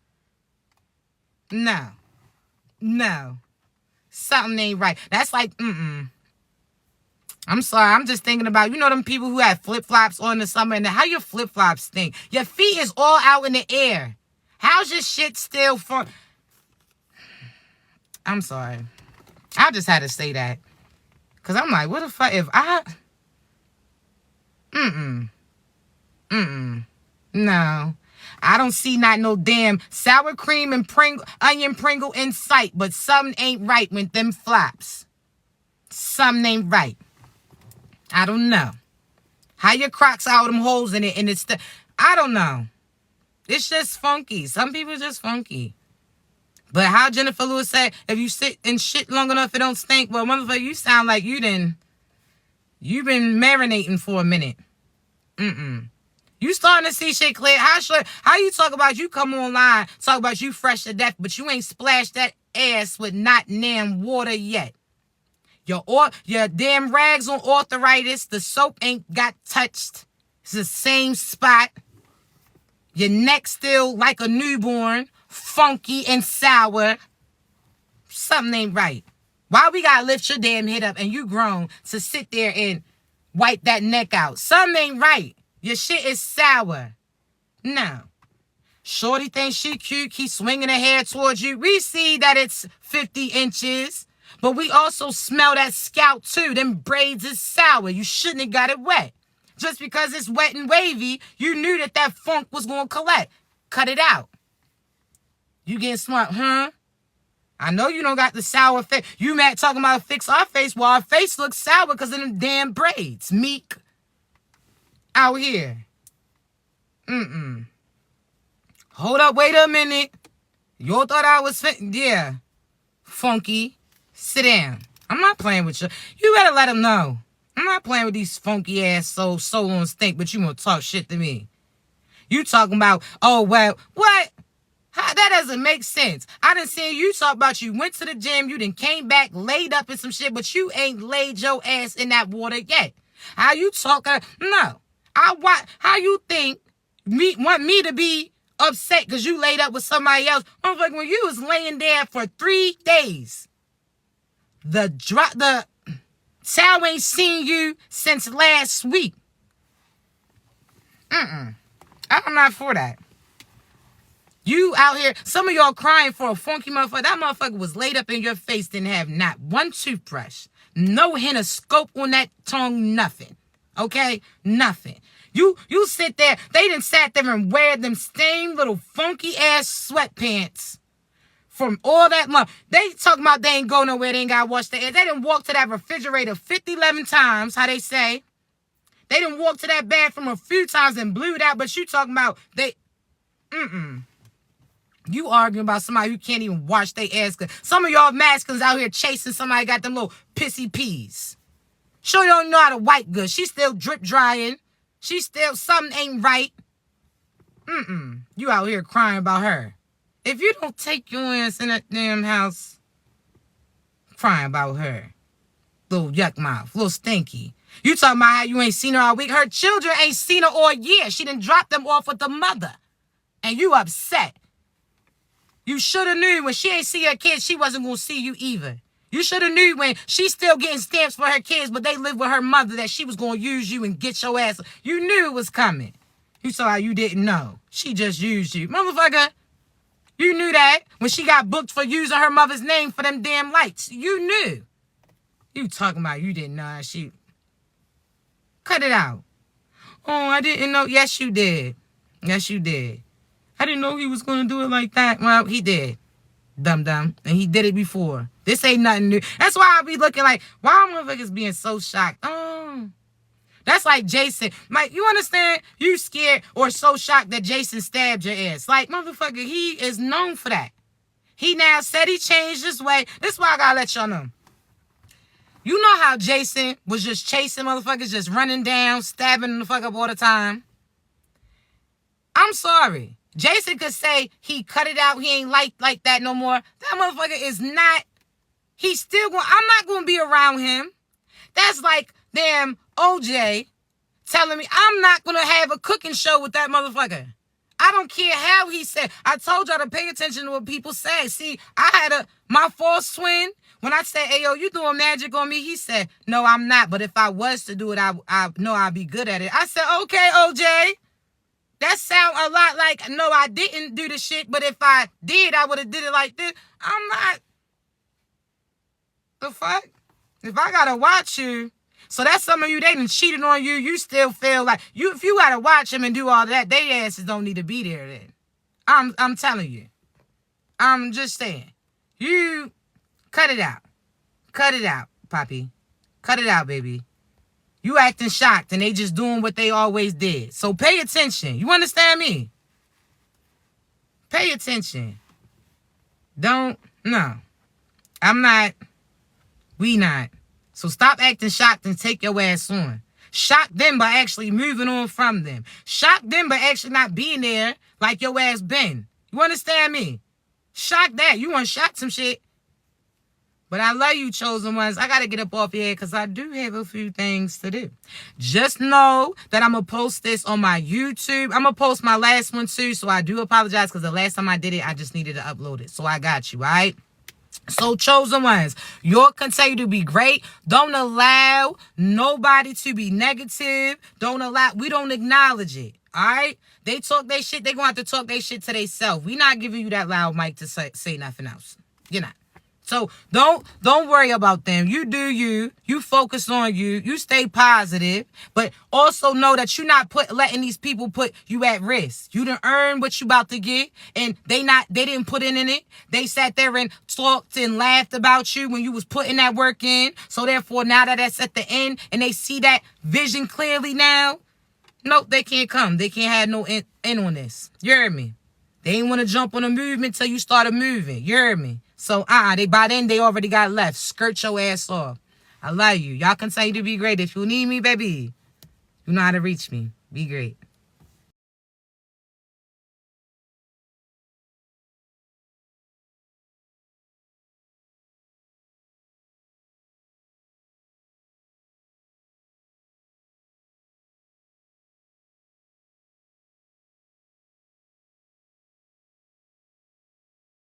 No. Something ain't right. That's like, I'm sorry. I'm just thinking about, you know them people who have flip-flops on in the summer and how your flip-flops stink. Your feet is all out in the air. How's your shit still for... I'm sorry. I just had to say that. Because I'm like, what the fuck if I... No. I don't see not no damn sour cream and onion Pringle in sight. But something ain't right with them flops. Something ain't right. I don't know. How your Crocs out with them holes in it and it's I don't know. It's just funky. Some people just funky. But how Jennifer Lewis said, if you sit and shit long enough, it don't stink. Well, motherfucker, you sound like you've been marinating for a minute. You starting to see shit clear. How you talk about you come online, talk about you fresh to death, but you ain't splashed that ass with not damn water yet. Your damn rags on arthritis, the soap ain't got touched. It's the same spot. Your neck still like a newborn, funky and sour. Something ain't right. Why we gotta lift your damn head up and you grown to sit there and wipe that neck out? Something ain't right. Your shit is sour. No. Shorty thinks she cute, keep swinging her hair towards you. We see that it's 50 inches, but we also smell that scalp too. Them braids is sour. You shouldn't have got it wet. Just because it's wet and wavy, you knew that funk was going to collect. Cut it out. You getting smart, huh? I know you don't got the sour face. You mad talking about fix our face while our face looks sour because of them damn braids. Meek. Out here. Hold up, wait a minute. You thought I was yeah. Funky. Sit down. I'm not playing with you. You better let them know. I'm not playing with these funky ass soul on stink, but you gonna talk shit to me. You talking about, oh well, what? That doesn't make sense. I done seen you talk about you went to the gym, you done came back, laid up in some shit, but you ain't laid your ass in that water yet. How you talking? No. How you think want me to be upset because you laid up with somebody else? I'm like, when you was laying there for 3 days, the Sal ain't seen you since last week. I'm not for that. You out here, some of y'all crying for a funky motherfucker. That motherfucker was laid up in your face, didn't have not one toothbrush, no hint of scope on that tongue, nothing. Okay? Nothing. You sit there, they done sat there and wear them same little funky ass sweatpants from all that month. They talking about they ain't go nowhere, they ain't got to wash their ass. They done walk to that refrigerator 11 times, how they say. They done walk to that bathroom a few times and blew it out, but you talking about they... You arguing about somebody who can't even wash their ass. Some of y'all Mexicans out here chasing somebody got them little pissy peas. Sure you don't know how to wipe good. She still drip drying. She still, something ain't right. You out here crying about her. If you don't take your ass in that damn house crying about her, little yuck mouth, little stinky. You talking about how you ain't seen her all week. Her children ain't seen her all year. She done dropped them off with the mother. And you upset. You should have knew when she ain't see her kids, she wasn't going to see you either. You should have knew when she's still getting stamps for her kids, but they live with her mother, that she was going to use you and get your ass. You knew it was coming. You saw how you didn't know. She just used you. Motherfucker, you knew that when she got booked for using her mother's name for them damn lights. You knew. You talking about you didn't know how she... Cut it out. Oh, I didn't know. Yes, you did. Yes, you did. I didn't know he was going to do it like that. Well, he did. Dum-dum. And he did it before. This ain't nothing new. That's why I be looking like, why motherfuckers being so shocked? Oh. That's like Jason. Like, you understand? You scared or so shocked that Jason stabbed your ass. Like, motherfucker, he is known for that. He now said he changed his way. This is why I gotta let y'all know. You know how Jason was just chasing motherfuckers, just running down, stabbing the fuck up all the time? I'm sorry. Jason could say he cut it out, he ain't like that no more. That motherfucker is not, he's still going, I'm not going to be around him. That's like damn OJ telling me I'm not going to have a cooking show with that motherfucker. I don't care how he said. I told y'all to pay attention to what people say. See, I had my false twin. When I said, hey, yo, you doing magic on me? He said, no, I'm not. But if I was to do it, I know I'd be good at it. I said, okay, OJ. That sound a lot like, no, I didn't do the shit. But if I did, I would have did it like this. I'm not. The fuck? If I got to watch you. So that's some of you, they done cheated on you. You still feel like, if you got to watch them and do all that, they asses don't need to be there then. I'm telling you. I'm just saying. You... Cut it out. Cut it out, Poppy. Cut it out, baby. You acting shocked and they just doing what they always did. So pay attention. You understand me? Pay attention. No. I'm not. We not. So stop acting shocked and take your ass on. Shock them by actually moving on from them. Shock them by actually not being there like your ass been. You understand me? Shock that. You want to shock some shit. But I love you, chosen ones. I got to get up off here because I do have a few things to do. Just know that I'm going to post this on my YouTube. I'm going to post my last one too. So I do apologize because the last time I did it, I just needed to upload it. So I got you, all right? So, chosen ones, you'll continue to be great. Don't allow nobody to be negative. We don't acknowledge it, all right? They talk their shit. They're going to have to talk their shit to themselves. We're not giving you that loud mic to say nothing else. You're not. So don't worry about them. You do you. You focus on you. You stay positive. But also know that you're not letting these people put you at risk. You done earn what you about to get. And they didn't put in it. They sat there and talked and laughed about you when you was putting that work in. So therefore, now that that's at the end and they see that vision clearly now, nope, they can't come. They can't have no in on this. You heard me? They ain't want to jump on a movement till you started moving. You heard me? So, by then, they already got left. Skirt your ass off. I love you. Y'all continue to be great. If you need me, baby, you know how to reach me. Be great.